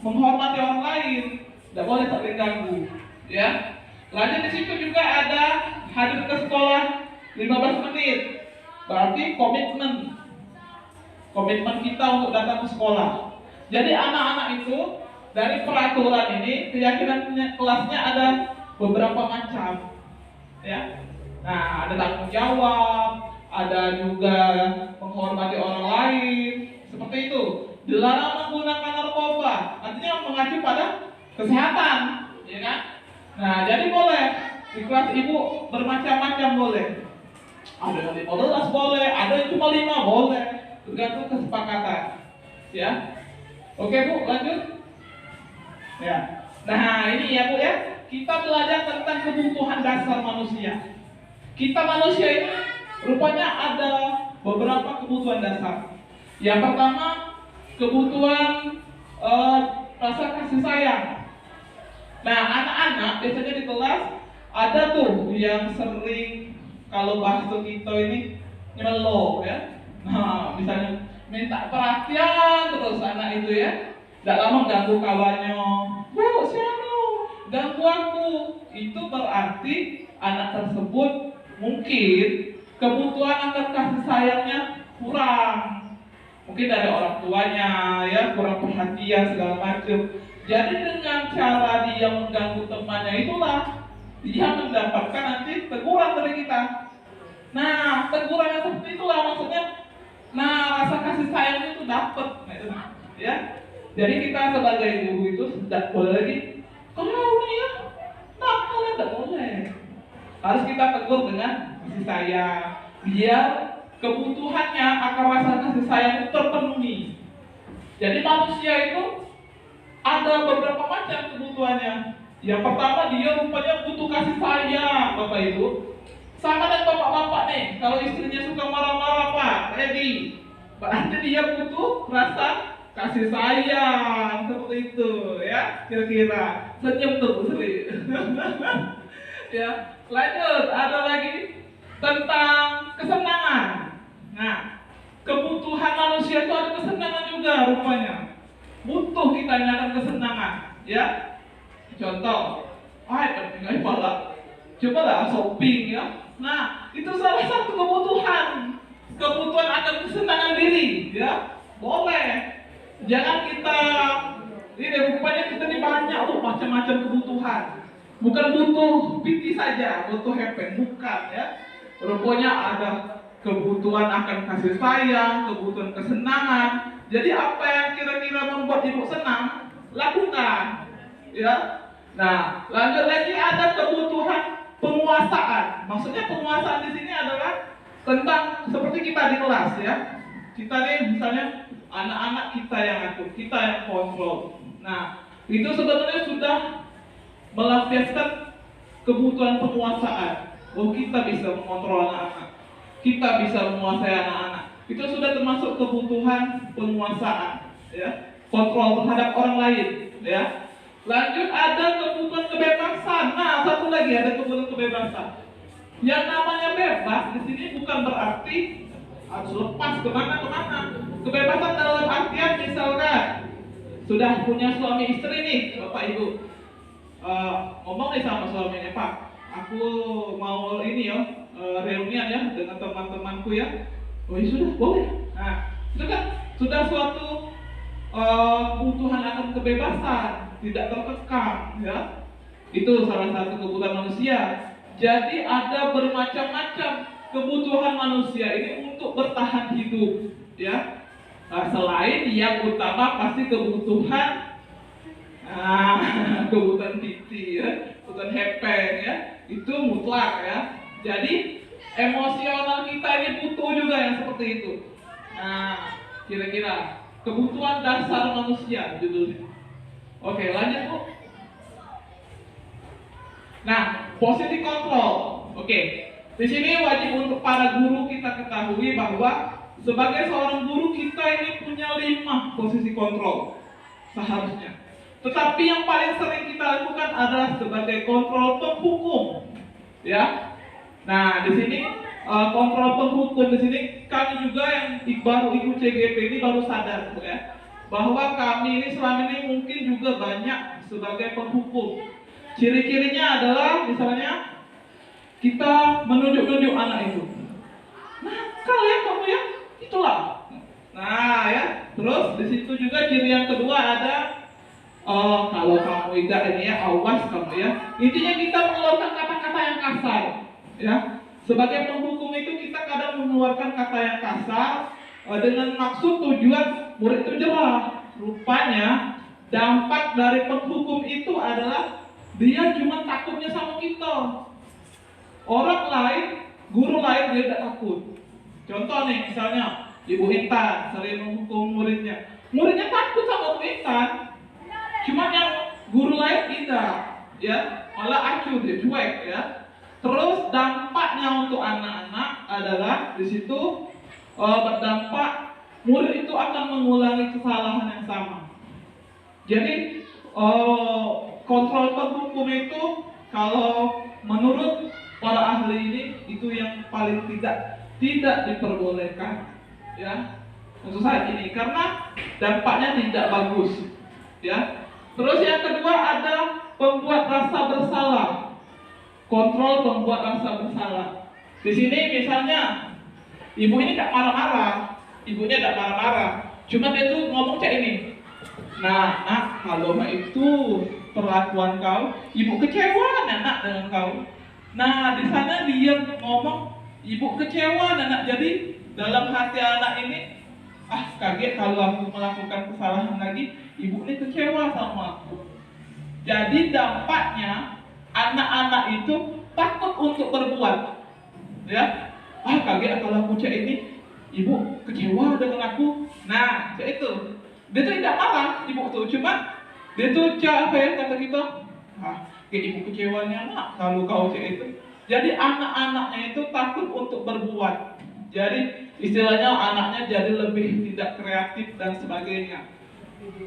menghormati orang lain, tidak boleh saling ganggu, ya. Lanjut di situ juga ada hadir ke sekolah 15 menit. Berarti komitmen kita untuk datang ke sekolah. Jadi anak-anak itu dari peraturan ini keyakinan kelasnya ada beberapa macam, ya. Nah, ada tanggung jawab, ada juga menghormati orang lain, seperti itu. Dilarang menggunakan narkoba, artinya mengacu pada kesehatan, ya kan? Nah, jadi boleh di kelas Ibu bermacam-macam boleh. Ada yang 15 boleh, ada yang cuma 5 boleh, tergantung kesepakatan, ya. Oke Bu, lanjut. Ya. Nah, ini ya Bu ya, kita belajar tentang kebutuhan dasar manusia. Kita manusia ini rupanya ada beberapa kebutuhan dasar. Yang pertama, kebutuhan rasa kasih sayang. Nah, anak-anak biasanya di kelas ada tuh yang sering, kalau bahasa kita ini nyelo ya. Nah, misalnya minta perhatian terus anak itu ya. Tidak lama ganggu kawannya. Bu, siapa ganggu aku? Itu berarti anak tersebut mungkin kebutuhan akan kasih sayangnya kurang. Mungkin dari orang tuanya ya, kurang perhatian segala macam. Jadi dengan cara dia mengganggu temannya itulah dia mendapatkan nanti teguran dari kita. Nah, teguran yang seperti itulah maksudnya. Nah, rasa kasih sayangnya itu dapat, ya. Jadi kita sebagai guru itu tidak boleh lagi kalau ya, tidak boleh. Harus kita tegur dengan kasih sayang, biar kebutuhannya akan rasa kasih sayang itu terpenuhi. Jadi manusia itu ada beberapa macam kebutuhannya. Yang pertama, dia rupanya butuh kasih sayang, Bapak Ibu. Sama dengan bapak-bapak nih, kalau istrinya suka marah-marah, Pak, ready. Berarti dia butuh rasa kasih sayang, seperti itu, ya, kira-kira. Senyum tuh, Bu Sri. Ya, lanjut, ada lagi tentang kesenangan. Nah, kebutuhan manusia itu ada kesenangan juga rupanya. Butuh kita nyatakan kesenangan, ya. Contoh, penting pala. Coba lah shopping ya. Nah, itu salah satu kebutuhan. Kebutuhan akan kesenangan diri, ya. Boleh. Jangan kita ini rupanya kita ini banyak tuh macam-macam kebutuhan. Bukan butuh PT saja, butuh happen, bukan ya. Rupanya ada kebutuhan akan kasih sayang, kebutuhan kesenangan. Jadi apa yang kira-kira membuat ibu senang, lakukan. Ya. Nah, lanjut lagi ada kebutuhan penguasaan. Maksudnya penguasaan di sini adalah tentang seperti kita di kelas ya. Kita nih misalnya anak-anak kita yang atur, kita yang kontrol. Nah, itu sebenarnya sudah melampiaskan kebutuhan penguasaan. Oh, kita bisa mengontrol anak-anak, kita bisa menguasai anak-anak. Itu sudah termasuk kebutuhan penguasaan, ya, kontrol terhadap orang lain, ya. Lanjut ada kebutuhan kebebasan. Nah, satu lagi ada kebutuhan kebebasan. Yang namanya bebas di sini bukan berarti harus lepas kemana-kemana. Kebebasan dalam artian misalkan sudah punya suami istri nih, bapak ibu, ngomong nih sama suaminya, Pak, aku mau ini ya, reunian ya dengan teman-temanku ya. Oh ya sudah, boleh. Nah, itu kan sudah suatu kebutuhan akan kebebasan, tidak terkekang ya. Itu salah satu kebutuhan manusia. Jadi ada bermacam-macam kebutuhan manusia ini untuk bertahan hidup ya. Nah, selain yang utama pasti kebutuhan kebutuhan PT ya, kebutuhan hepeng ya, itu mutlak ya. Jadi emosional kita ini butuh juga yang seperti itu. Nah, kira-kira kebutuhan dasar manusia judulnya. Oke, lanjut Bu. Nah, posisi kontrol. Oke, di sini wajib untuk para guru kita ketahui bahwa sebagai seorang guru kita ini punya 5 posisi kontrol seharusnya. Tetapi yang paling sering kita lakukan adalah sebagai kontrol penghukum, ya. Nah, di sini kontrol penghukum di sini kami juga yang baru ikut CGP ini baru sadar, ya, bahwa kami ini selama ini mungkin juga banyak sebagai penghukum. Ciri-cirinya adalah misalnya kita menunjuk-nunjuk anak itu. Nakal ya kamu ya, itulah. Nah ya, terus di situ juga ciri yang kedua ada kalau kamu tidak ini ya, awas kamu ya. Intinya kita mengeluarkan kata-kata yang kasar, ya. Sebagai penghukum itu kita kadang mengeluarkan kata yang kasar dengan maksud tujuan murid itu jerah. Rupanya dampak dari penghukum itu adalah dia cuma takutnya sama kita. Orang lain, guru lain dia tidak takut. Contoh nih, misalnya Ibu Intan sering menghukum muridnya. Muridnya takut sama Bu Intan. Cuma yang guru lain tidak, ya, malah acuh dia, cuek ya. Terus dampaknya untuk anak-anak adalah di situ berdampak murid itu akan mengulangi kesalahan yang sama. Jadi kontrol penghukum itu kalau menurut para ahli ini itu yang paling tidak diperbolehkan, ya, untuk saat ini karena dampaknya tidak bagus, ya. Terus yang kedua ada pembuat rasa bersalah. Kontrol pembuat rasa bersalah. Di sini misalnya ibu ini tidak marah-marah, ibunya tidak marah-marah, cuma dia tuh ngomong kayak ini. Nah, nak, kalau itu perlakuan kau, ibu kecewa nak dengan kau. Nah, di sana dia ngomong, ibu kecewa nak. Jadi dalam hati anak ini, kaget kalau aku melakukan kesalahan lagi, ibu ini kecewa sama aku. Jadi dampaknya anak-anak itu takut untuk berbuat, ya. Kaget kalau aku cek ini, ibu kecewa dengan aku. Nah, cek itu. Dia tuh tidak marah, ibu tuh, cuma dia tuh apa ya kata kita, kayak ibu kecewanya nak kalau kau cek itu. Jadi anak-anaknya itu takut untuk berbuat. Jadi istilahnya anaknya jadi lebih tidak kreatif dan sebagainya.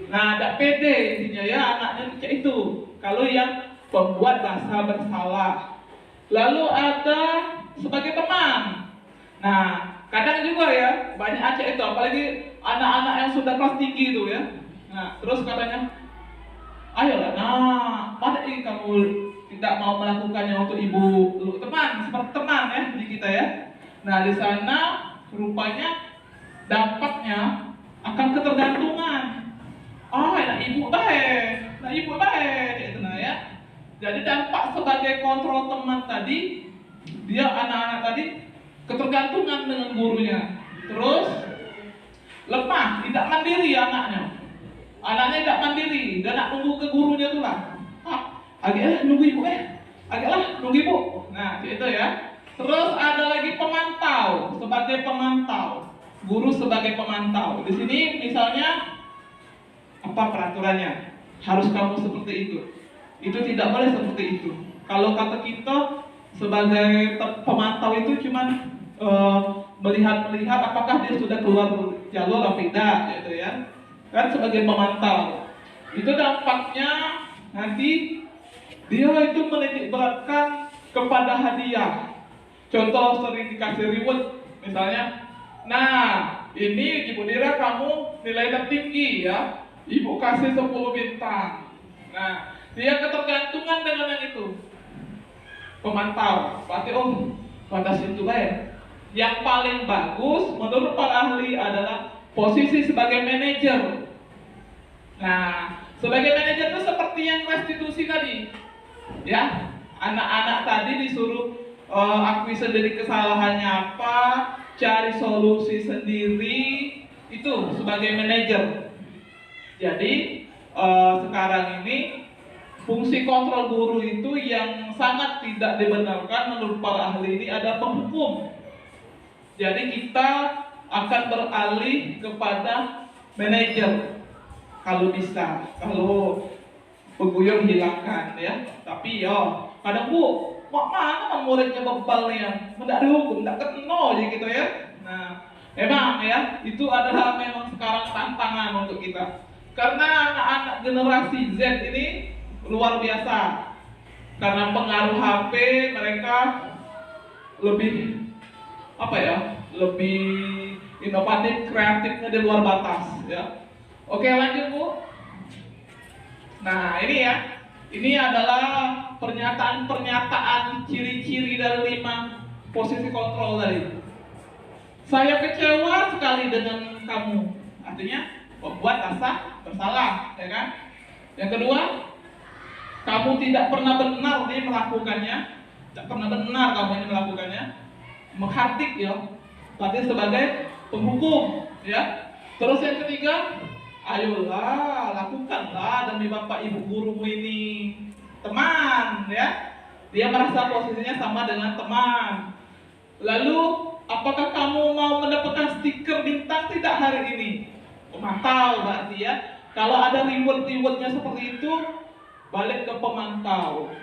Nah, tidak pede intinya ya anaknya cek itu. Kalau yang pembuat rasa bersalah. Lalu ada sebagai teman. Nah, kadang juga ya banyak acak itu, apalagi anak-anak yang sudah kelas tinggi itu ya. Nah, terus katanya, ayolah, pada ini kamu tidak mau melakukannya untuk ibu teman, seperti teman ya di kita ya. Nah, di sana rupanya dampaknya akan ketergantungan. Nah ibu baik, gitu nah ya. Jadi dampak sebagai kontrol teman tadi, dia anak-anak tadi ketergantungan dengan gurunya. Terus lemah, tidak mandiri anaknya. Anaknya tidak mandiri, dan nak nunggu ke gurunya tuh lah. Agaklah nunggu ibu agaklah nunggu ibu. Nah, itu ya. Terus ada lagi pemantau, sebagai pemantau. Guru sebagai pemantau. Di sini misalnya apa peraturannya? Harus kamu seperti itu. Itu tidak boleh seperti itu. Kalau kata kita sebagai pemantau itu cuman melihat apakah dia sudah keluar jalur atau tidak, gitu ya. Kan sebagai pemantau. Itu dampaknya nanti dia itu menitik beratkan kepada hadiah. Contoh sering dikasih reward, misalnya, nah ini Ibu Dira kamu nilai tertinggi ya, Ibu kasih 10 bintang. Nah, dia ketergantungan dengan yang itu. Pemantau, berarti batas itu baik. Yang paling bagus menurut para ahli adalah posisi sebagai manajer. Nah, sebagai manajer itu seperti yang restitusi tadi, ya. Anak-anak tadi disuruh akui sendiri kesalahannya apa, cari solusi sendiri, itu sebagai manajer. Jadi sekarang ini fungsi kontrol guru itu yang sangat tidak dibenarkan menurut para ahli ini ada penghukum. Jadi kita akan beralih kepada manajer kalau bisa, kalau peguyur hilangkan ya. Tapi ya kadang bu, mana muridnya bebal nih, tidak dihukum, tidak keteno aja gitu ya. Nah, memang ya itu adalah memang sekarang tantangan untuk kita. Karena anak-anak generasi Z ini luar biasa. Karena pengaruh HP mereka lebih lebih inovatif, kreatifnya di luar batas ya. Oke, lanjut Bu. Nah, ini ya. Ini adalah pernyataan ciri-ciri dari 5 posisi kontrol tadi. Saya kecewa sekali dengan kamu. Artinya membuat rasa bersalah, ya kan? Yang kedua, kamu tidak pernah benar nih melakukannya. Tidak pernah benar kamu ini melakukannya. Menghardik ya, berarti sebagai penghukum ya. Terus yang ketiga, ayolah lakukanlah demi bapak ibu gurumu ini. Teman ya, dia merasa posisinya sama dengan teman. Lalu apakah kamu mau mendapatkan stiker bintang tidak hari ini? Pemantau berarti ya. Kalau ada reward-rewardnya seperti itu, balik ke pemantau.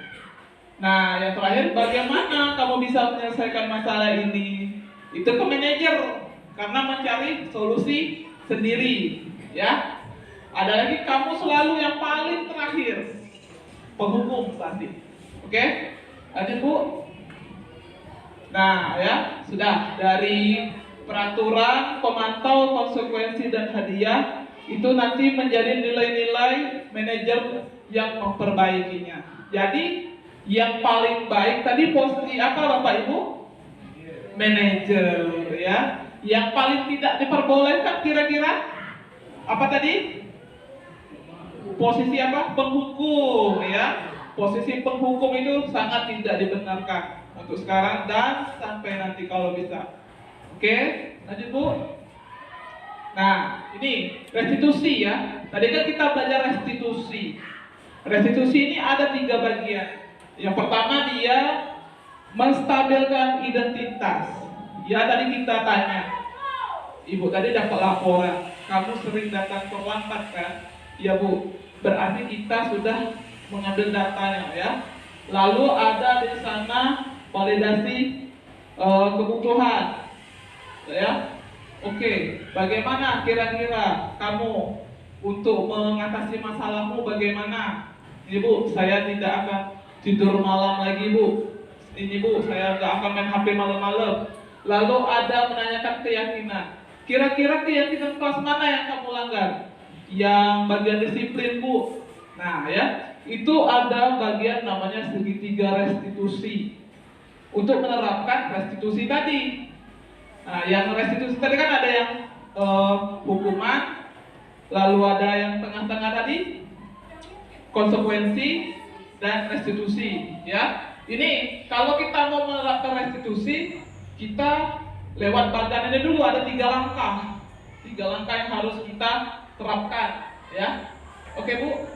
Nah, yang terakhir, bagaimana kamu bisa menyelesaikan masalah ini? Itu ke manajer, karena mencari solusi sendiri, ya. Ada lagi kamu selalu yang paling terakhir, penghukum tadi. Oke? Lanjut Bu. Nah, ya, sudah dari peraturan, pemantau, konsekuensi dan hadiah itu nanti menjadi nilai-nilai manajer yang memperbaikinya. Jadi yang paling baik tadi posisi apa Bapak Ibu? Manajer ya. Yang paling tidak diperbolehkan kira-kira apa tadi? Posisi apa? Penghukum ya. Posisi penghukum itu sangat tidak dibenarkan untuk sekarang dan sampai nanti kalau bisa. Oke, lanjut Bu. Nah, ini restitusi ya. Tadi kan kita belajar restitusi. Restitusi ini ada 3 bagian. Yang pertama dia menstabilkan identitas. Ya tadi kita tanya, Ibu tadi dapat laporan, kamu sering datang terlambat kan? Ya Bu, berarti kita sudah mengambil datanya ya. Lalu ada di sana validasi kebutuhan, ya. Oke, bagaimana kira-kira kamu untuk mengatasi masalahmu bagaimana? Ini Bu, saya tidak akan tidur malam lagi Bu. Ini Bu, saya nggak akan main HP malam-malam. Lalu ada menanyakan keyakinan. Kira-kira keyakinan kelas mana yang kamu langgar? Yang bagian disiplin Bu. Nah ya, itu ada bagian namanya segitiga restitusi. Untuk menerapkan restitusi tadi. Nah, yang restitusi tadi kan ada yang hukuman, lalu ada yang tengah-tengah tadi konsekuensi dan restitusi ya. Ini kalau kita mau menerapkan restitusi, kita lewat bagan ini dulu ada 3 langkah. 3 langkah yang harus kita terapkan, ya. Oke, Bu.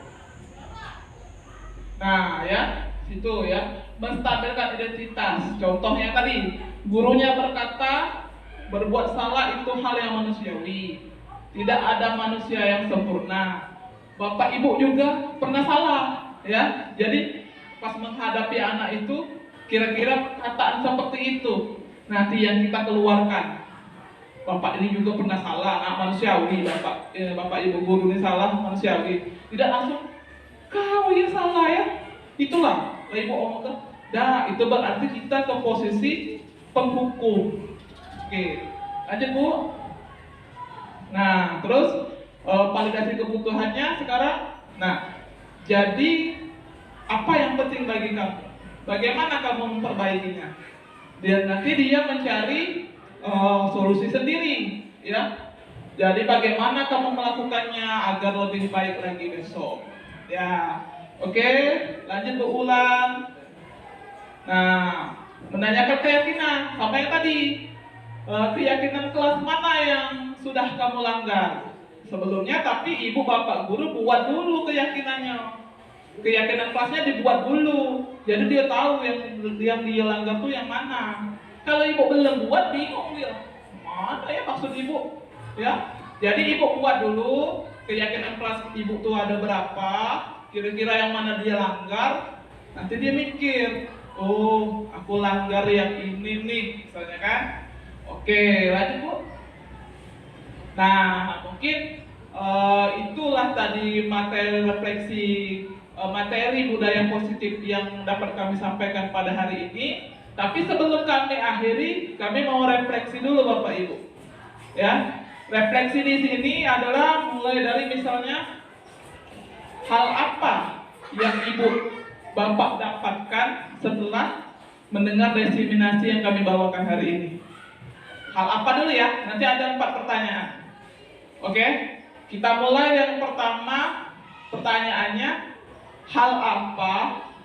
Nah, ya, situ ya, menstabilkan identitas. Contohnya tadi, gurunya berkata berbuat salah itu hal yang manusiawi. Tidak ada manusia yang sempurna. Bapak Ibu juga pernah salah, ya. Jadi pas menghadapi anak itu, kira-kira perkataan seperti itu nanti yang kita keluarkan. Bapak ini juga pernah salah, anak manusiawi. Bapak Ibu guru ini salah, manusiawi. Tidak langsung kau yang salah ya. Itulah Ibu omong tuh. Dah, itu berarti kita ke posisi penghukum. Oke, lanjut Bu. Nah, terus validasi kebutuhannya sekarang. Nah, jadi apa yang penting bagi kamu? Bagaimana kamu memperbaikinya? Dan nanti dia mencari solusi sendiri, ya. Jadi bagaimana kamu melakukannya agar lebih baik lagi besok? Ya, oke. Lanjut berulang. Nah, menanyakan keyakinan. Apa yang tadi? Keyakinan kelas mana yang sudah kamu langgar? Sebelumnya, tapi ibu bapak guru buat dulu keyakinannya. Keyakinan kelasnya dibuat dulu. Jadi dia tahu yang dia langgar tuh yang mana. Kalau ibu belum buat, bingung dia. Mana ya maksud ibu? Ya. Jadi ibu buat dulu keyakinan kelas ibu tuh ada berapa, kira-kira yang mana dia langgar. Nanti dia mikir, oh aku langgar yang ini nih, misalnya kan. Oke, lanjut Bu. Nah, mungkin itulah tadi materi refleksi materi budaya positif yang dapat kami sampaikan pada hari ini. Tapi sebelum kami akhiri, kami mau refleksi dulu Bapak Ibu. Ya, refleksi di sini adalah mulai dari misalnya hal apa yang Ibu Bapak dapatkan setelah mendengar diseminasi yang kami bawakan hari ini. Hal apa dulu ya? Nanti ada 4 pertanyaan. Oke? Kita mulai yang pertama, pertanyaannya, hal apa,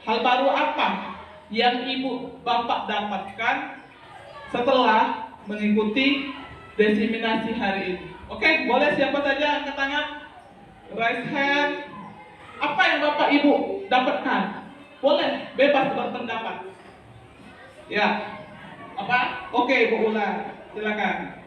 hal baru apa yang Ibu Bapak dapatkan setelah mengikuti diseminasi hari ini? Oke, boleh siapa saja angkat tangan, raise hand. Apa yang Bapak Ibu dapatkan? Boleh, bebas berpendapat. Ya, apa? Oke, Bu Ular, silakan.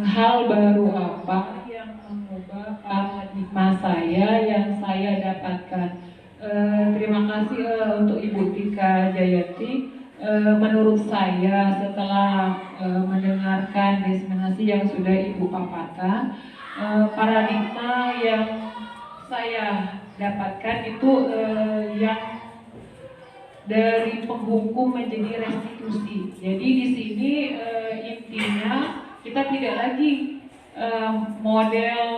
Hal baru apa yang mengubah paradigma saya yang saya dapatkan? Terima kasih untuk Ibu Tika Jayanti. Menurut saya setelah mendengarkan diseminasi yang sudah Ibu paparkan, paradigma yang saya dapatkan itu yang dari penghukum menjadi restitusi. Jadi di sini intinya kita tidak lagi model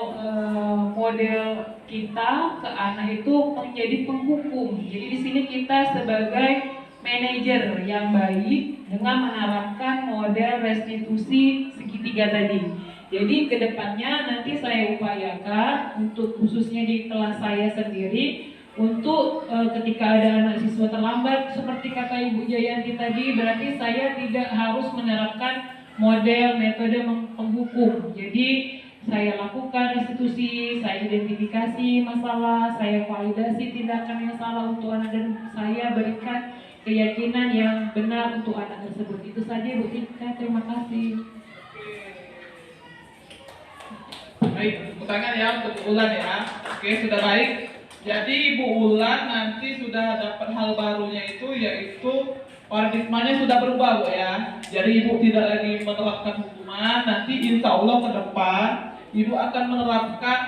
kita ke anak itu menjadi penghukum. Jadi di sini kita sebagai manajer yang baik dengan menerapkan model restitusi segitiga tadi. Jadi kedepannya nanti saya upayakan untuk khususnya di kelas saya sendiri untuk ketika ada anak siswa terlambat seperti kata Ibu Jayanti tadi, berarti saya tidak harus menerapkan model metode penghukum. Jadi saya lakukan restitusi, saya identifikasi masalah, saya validasi tindakan yang salah untuk anak dan saya berikan keyakinan yang benar untuk anak tersebut. Itu saja Bu Tika, terima kasih. Baik, pertanyaan ya untuk Bu Ulan ya. Oke, sudah baik. Jadi Bu Ulan nanti sudah dapat hal barunya itu yaitu paradigmanya sudah berubah Bu ya. Jadi Ibu tidak lagi menerapkan hukuman, nanti insya Allah ke depan Ibu akan menerapkan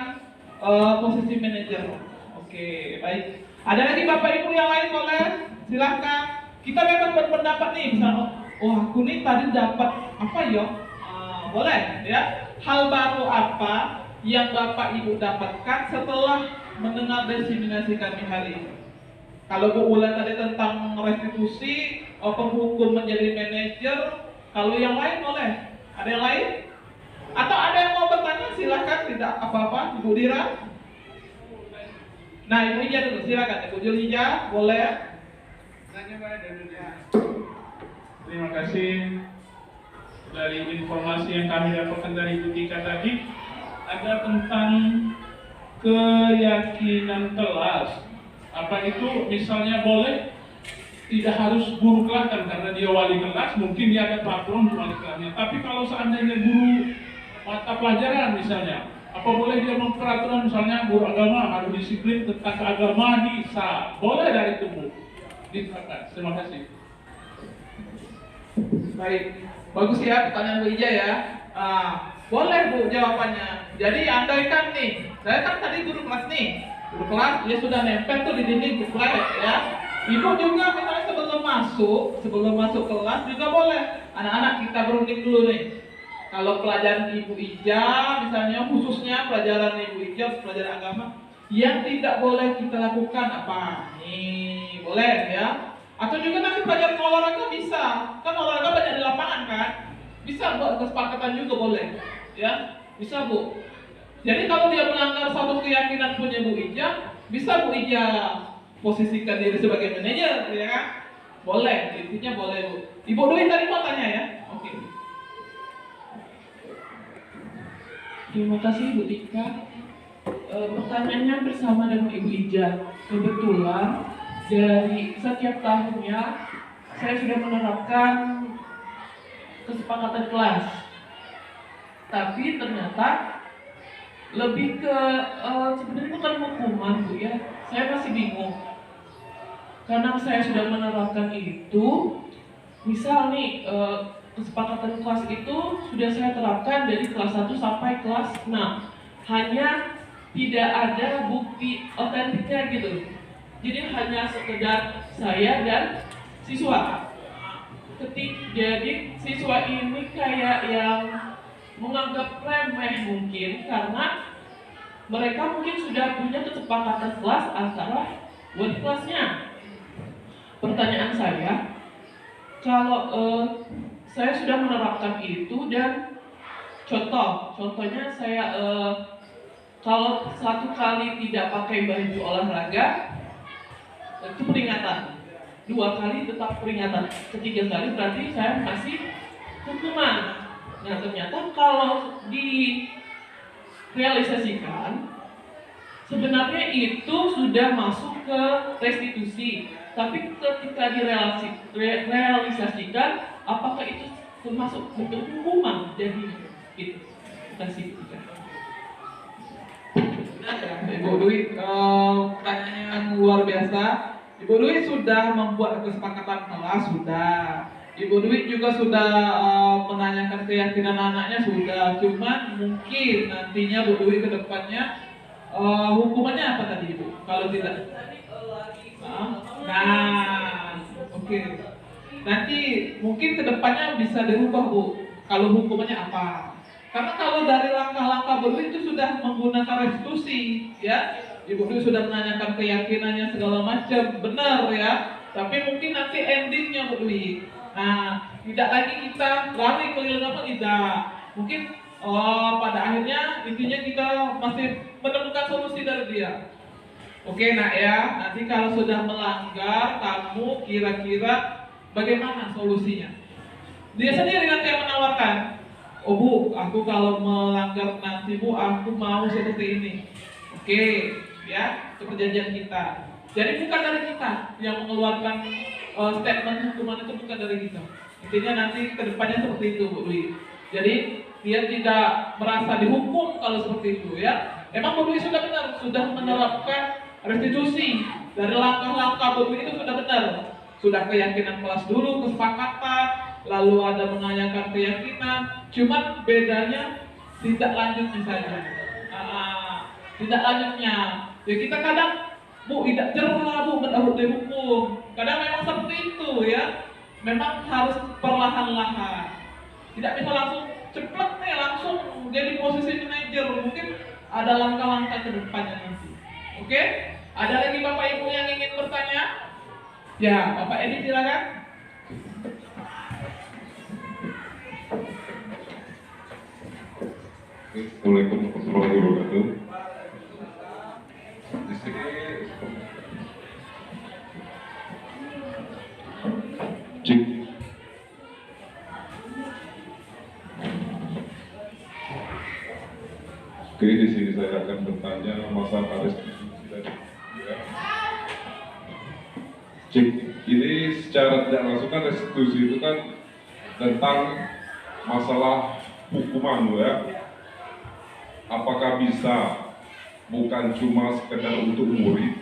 posisi manajer. Oke, baik. Ada lagi Bapak Ibu yang lain boleh? Silahkan. Kita bebas berpendapat nih, misalnya, oh aku nih tadi dapat apa ya? Boleh ya. Hal baru apa yang Bapak Ibu dapatkan setelah mendengar diseminasi kami hari ini? Kalau Bu Ulan tadi tentang restitusi, penghukum menjadi manajer, kalau yang lain boleh? Ada yang lain? Atau ada yang mau bertanya? Silahkan, tidak apa-apa, Ibu Dira. Nah, Ibu Ija dulu, silakan. Ibu Julija, boleh. Terima kasih dari informasi yang kami dapatkan dari Bu Tika tadi, ada tentang keyakinan kelas. Apa itu? Misalnya boleh tidak harus guru kelas kan, karena dia wali kelas, mungkin dia ada peraturan wali kelasnya. Tapi kalau seandainya guru mata pelajaran misalnya, apa boleh dia memperaturan misalnya guru agama harus disiplin tentang keagamaan bisa? Boleh dari itu Bu. Diterapkan. Terima kasih. Baik, bagus ya pertanyaan Bu Ija ya. Boleh Bu jawabannya. Jadi andaikan nih, saya kan tadi guru kelas nih, guru kelas dia sudah nempel tuh di dinding buku ya. Ibu juga misalnya sebelum masuk kelas juga boleh. Anak-anak kita berunding dulu nih. Kalau pelajaran Ibu Ija, misalnya khususnya pelajaran Ibu Ija, pelajaran agama, yang tidak boleh kita lakukan apa? Nih, boleh ya. Atau juga nanti pelajaran olahraga bisa, kan olahraga banyak di lapangan kan, bisa buat kesepakatan juga boleh, ya bisa Bu. Jadi kalau dia melanggar satu keyakinan punya Bu Ija, bisa Bu Ija posisikan diri sebagai manajer, ya kan? Boleh, intinya boleh Bu. Ibu Dwi tadi mau tanya ya? Oke. Terima kasih Bu Tika. Pertanyaannya bersama dengan Ibu Ija. Kebetulan dari setiap tahunnya saya sudah menerapkan kesepakatan kelas. Tapi ternyata lebih ke sebenarnya bukan hukuman Bu ya. Saya masih bingung. Karena saya sudah menerapkan itu, misal nih kesepakatan kelas itu sudah saya terapkan dari kelas 1 sampai kelas 6. Hanya tidak ada bukti otentiknya gitu. Jadi hanya sekedar saya dan siswa. Jadi siswa ini kayak yang menganggap remeh mungkin karena mereka mungkin sudah punya kesepakatan kelas antara wali kelasnya. Pertanyaan saya, kalau saya sudah menerapkan itu dan contohnya saya kalau satu kali tidak pakai baju olahraga itu peringatan, 2 kali tetap peringatan, ketiga kali berarti saya masih hukuman. Nah ternyata kalau direalisasikan sebenarnya itu sudah masuk ke restitusi, tapi ketika direalisasikan apakah itu termasuk bentuk hukuman? Jadi itu. Terima kasih. Ibu Dwi, pertanyaan yang luar biasa. Ibu Dwi sudah membuat kesepakatan kelas, sudah. Ibu Dwi juga sudah menanyakan keyakinan anaknya, sudah. Cuman mungkin nantinya Bu Dwi ke depannya hukumannya apa tadi Ibu? Kalau tidak? Nah, oke. Nanti mungkin ke depannya bisa dirubah Bu. Kalau hukumannya apa? Karena kalau dari langkah-langkah Bu Dwi itu sudah menggunakan restitusi, ya. Ibu Dwi sudah menanyakan keyakinannya segala macam, benar ya. Tapi mungkin nanti endingnya Bu Dwi. Nah, tidak lagi kita lari keliling apa tidak. Mungkin pada akhirnya intinya kita masih menemukan solusi dari dia. Oke, nak ya. Nanti kalau sudah melanggar, kamu kira-kira bagaimana solusinya? Dia sendiri nanti yang menawarkan. Oh Bu, aku kalau melanggar nanti Bu, aku mau seperti ini. Oke, ya, itu perjanjian kita. Jadi bukan dari kita yang mengeluarkan statement hukuman itu, bukan dari kita. Intinya nanti kedepannya seperti itu Bu Dwi. Jadi dia tidak merasa dihukum kalau seperti itu ya. Emang Bu Dwi sudah benar, sudah menerapkan restitusi dari langkah-langkah Bu Dwi itu sudah benar. Sudah keyakinan kelas dulu, kesepakatan, lalu ada menanyakan keyakinan, cuman bedanya tidak lanjutnya saja. Tidak lanjutnya. Ya kita kadang Bu tidak jerah Bu mendahului hukum. Kadang memang seperti itu ya. Memang harus perlahan-lahan. Tidak bisa langsung cepat nih langsung jadi posisi manajer. Mungkin ada langkah-langkah ke depannya nanti. Oke? Ada lagi Bapak Ibu yang ingin bertanya? Ya, Bapak Edi silakan. Assalamualaikum warahmatullahi wabarakatuh. Di sini Cek. Oke, di sini saya akan bertanya masalah restitusi tadi. Ya. Cek, ini secara tidak langsung kan restitusi itu kan tentang masalah hukuman, ya. Apakah bisa bukan cuma sekedar untuk murid,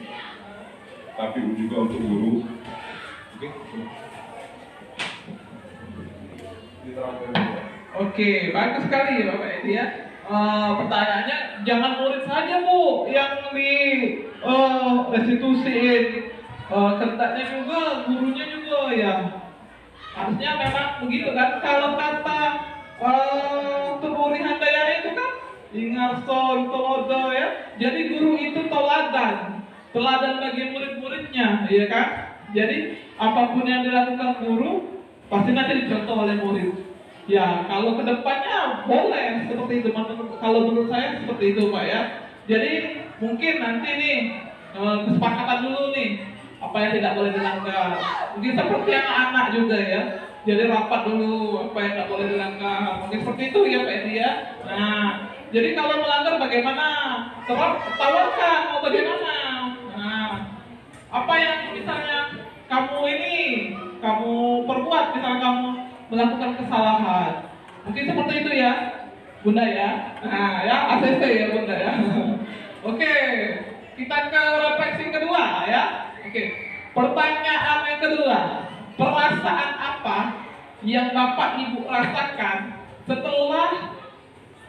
tapi juga untuk guru? Oke. Oke, bagus sekali Bapak Edi ya. Pertanyaannya, jangan murid saja Bu yang di restitusiin, kertasnya juga, gurunya juga ya. Harusnya memang begitu kan. Kalau kata Tuburi Handayani itu kan Ingarson, Tolodo ya. Jadi guru itu teladan bagi murid-muridnya, ya kan? Jadi apapun yang dilakukan guru pasti nanti dicontoh oleh murid. Ya, kalau kedepannya boleh seperti itu. Kalau menurut saya seperti itu Pak ya. Jadi mungkin nanti nih kesepakatan dulu nih apa yang tidak boleh dilanggar. Mungkin seperti anak-anak juga ya. Jadi rapat dulu apa yang tidak boleh dilanggar. Mungkin seperti itu ya Pak Edi ya. Nah, jadi kalau melanggar bagaimana? Tawarkan mau bagaimana. Nah, apa yang misalnya kamu perbuat, misalnya kamu melakukan kesalahan. Mungkin seperti itu ya, Bunda ya. Nah, ya ACC ya Bunda ya. Oke, kita ke refleksi kedua ya. Oke, pertanyaan yang kedua. Perasaan apa yang Bapak Ibu rasakan setelah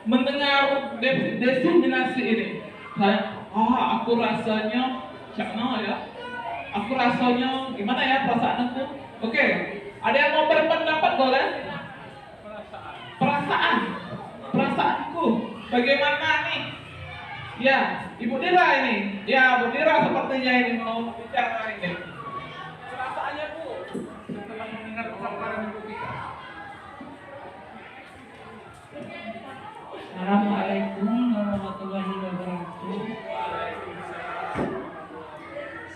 mendengar diseminasi ini? Aku rasanya cakna ya. Aku rasanya gimana ya perasaan aku? Oke, ada yang mau berpendapat boleh? Perasaanku, bagaimana nih? Ya, Ibu Dira ini. Ya, Bu Dira sepertinya ini mau bicara ini. Perasaannya Bu, setelah mendengar paparan Ibu Dira. Assalamualaikum warahmatullahi wabarakatuh.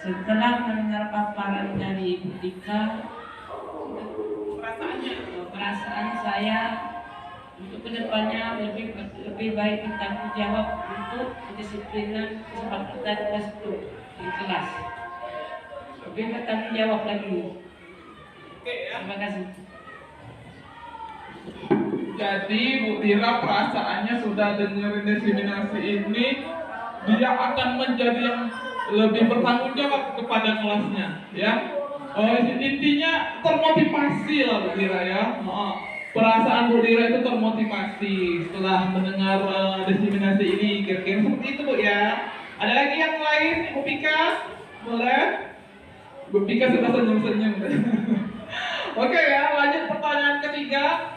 Setelah mendengar paparan dari Ibu Dika, perasaan saya untuk kedepannya lebih baik bertanggung jawab untuk kedisiplinan kesepakatan restu di kelas. Lebih bertanggung jawab lagi. Terima kasih. Jadi Bu Dira perasaannya sudah dengerin diseminasi ini, dia akan menjadi yang lebih bertanggung jawab kepada kelasnya, ya. Intinya termotivasi lah Bu Dira ya. Perasaan Bu Dira itu termotivasi setelah mendengar diseminasi ini, kira-kira seperti itu Bu ya. Ada lagi yang lain, Ibu Pika? Boleh? Bu Pika sudah senyum-senyum. Oke ya, lanjut pertanyaan ketiga.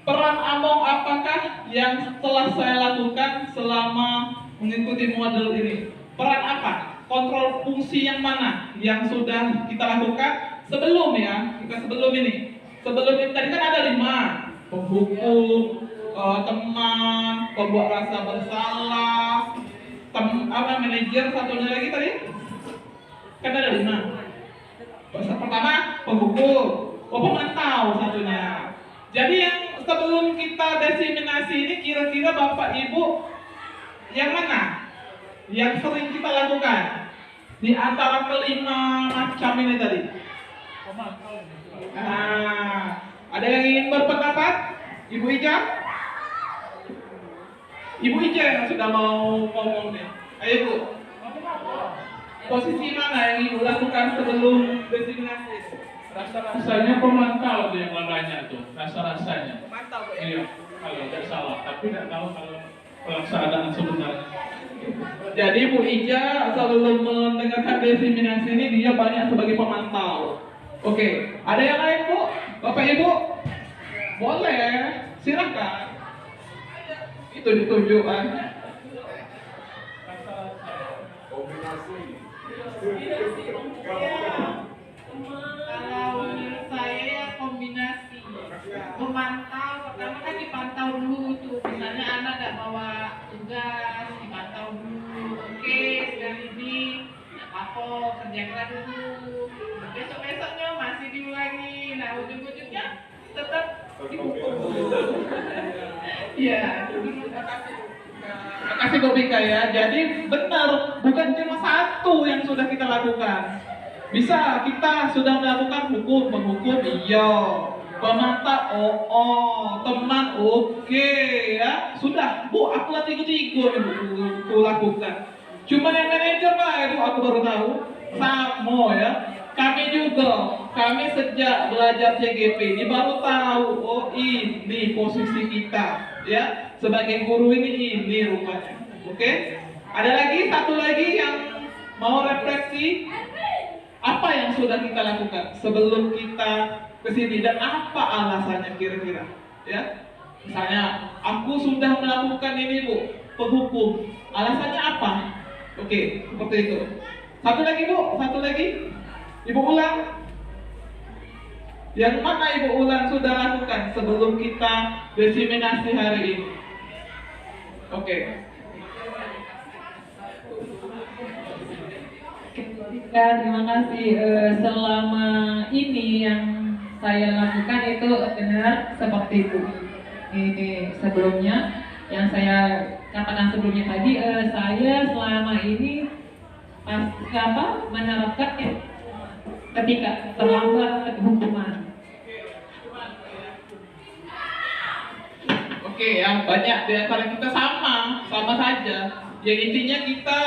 Peran Among apakah yang telah saya lakukan selama mengikuti model ini? Peran apa? Kontrol fungsi yang mana yang sudah kita lakukan sebelum ya? Sebelum ini tadi kan ada 5: penghukum, teman, pembuat rasa bersalah, manajer, satunya lagi tadi kan ada 5. Pertama penghukum, pemantau satunya. Jadi yang sebelum kita diseminasi ini kira-kira Bapak Ibu yang mana yang sering kita lakukan di antara kelima macam ini tadi? Nah, ada yang ingin berpendapat? Ibu Ija? Ibu Ija yang sudah mau ngomong nih. Ayo Bu. Posisi mana yang Ibu lakukan sebelum diseminasi? Rasa-rasanya pemantau tuh yang namanya tuh, rasa-rasanya. Mantap Bu. Iya, kalau tidak salah, tapi tidak tahu kalau pelaksanaan sebenarnya. Jadi Bu Ija sebelum mendengarkan diseminasi ini dia banyak sebagai pemantau. Oke, ada yang lain Bu? Bapak Ibu? Boleh, silakan. Itu ditunjukkan. Kalau menurut saya ya kombinasi memantau. Pertama kan dipantau dulu tuh, misalnya anak nggak bawa tugas, dipantau dulu. Oke, dari ini nggak apa-apa, kerjakan dulu. Besok-besoknya masih diulangi. Nah ya ujung-ujungnya tetap dihukum. Ya, Terima kasih Bu Bika ya. Jadi benar, bukan cuma satu yang sudah kita lakukan. Bisa kita sudah melakukan menghukum iya, pemantau teman oke ya. Sudah Bu, aku latih ikut aku lakukan. Cuma yang manajer lah itu aku baru tahu. Samo ya. Kami sejak belajar CGP ini baru tahu, oh ini posisi kita ya sebagai guru ini rupanya. Oke? Ada lagi satu lagi yang mau refleksi apa yang sudah kita lakukan sebelum kita ke sini dan apa alasannya kira-kira ya. Misalnya aku sudah melakukan ini Bu, penghukum. Alasannya apa? Oke, seperti itu. Satu lagi Bu, satu lagi. Ibu ulang. Yang mana Ibu ulang sudah lakukan sebelum kita diseminasi hari ini? Oke. Ya, terima kasih. Selama ini yang saya lakukan itu benar seperti itu. Ini sebelumnya yang saya katakan sebelumnya tadi, saya selama ini menerapkan ketika terlambat hukuman. Oke, yang banyak di antara kita sama saja. Yang intinya kita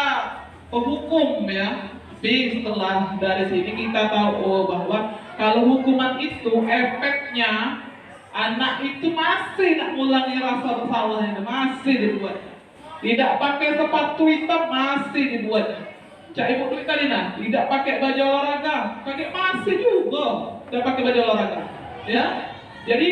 penghukum ya. Tapi setelah dari sini kita tahu bahwa kalau hukuman itu efeknya anak itu masih nak mengulangi rasa bersalahnya, masih dibuat. Tidak pakai sepatu hitam masih dibuat. Cak Ibu Dwi tadi tidak pakai baju olahraga, masih juga tidak pakai baju olahraga. Ya, jadi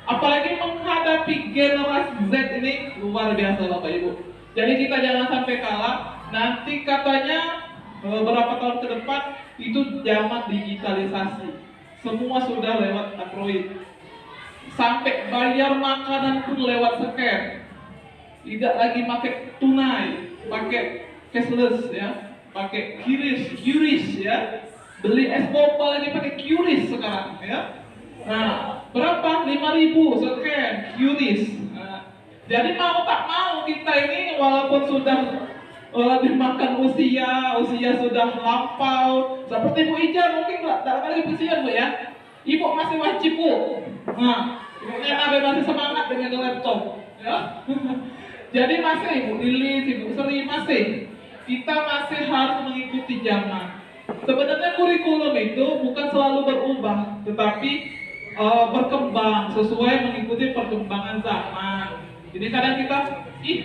apalagi menghadapi generasi Z ini luar biasa Bapak Ibu. Jadi kita jangan sampai kalah. Nanti katanya beberapa tahun ke depan itu zaman digitalisasi. Semua sudah lewat Android. Sampai bayar makanan pun lewat scan. Tidak lagi pakai tunai, pakai cashless ya, pakai QRIS ya. Beli es boba lagi pakai QRIS sekarang ya. Nah, berapa? 5.000 scan QRIS. Nah, jadi mau tak mau kita ini walaupun sudah dimakan usia sudah lampau. Seperti Bu Ija mungkin tak lagi usia Bu ya. Ibu masih wajib Bu. Nah, ibunya masih semangat dengan laptop ya. Jadi masih Ibu Lilis, Ibu Seri masih. Kita masih harus mengikuti zaman. Sebenarnya kurikulum itu bukan selalu berubah, tetapi berkembang sesuai mengikuti perkembangan zaman. Jadi kadang kita,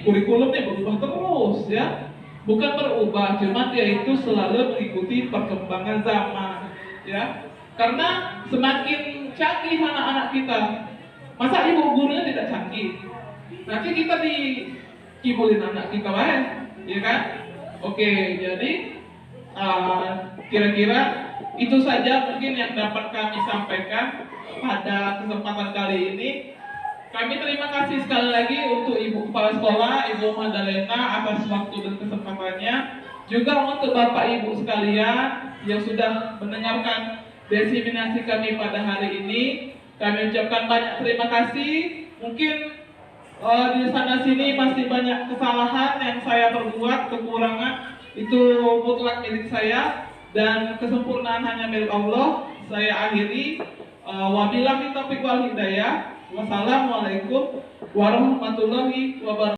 kurikulumnya berubah terus ya. Bukan berubah, cuma dia itu selalu mengikuti perkembangan zaman, ya. Karena semakin canggih anak-anak kita, masa ibu gurunya tidak canggih? Nanti kita dikibulin anak kita, ya kan? Oke, jadi kira-kira itu saja mungkin yang dapat kami sampaikan pada kesempatan kali ini. Kami terima kasih sekali lagi untuk Ibu Kepala Sekolah, Ibu Madalena atas waktu dan kesempatannya. Juga untuk Bapak Ibu sekalian yang sudah mendengarkan diseminasi kami pada hari ini. Kami ucapkan banyak terima kasih. Mungkin di sana sini masih banyak kesalahan yang saya perbuat, kekurangan itu mutlak milik saya dan kesempurnaan hanya milik Allah. Saya akhiri. Wabillahi taufiq wal hidayah. Wassalamualaikum warahmatullahi wabarakatuh.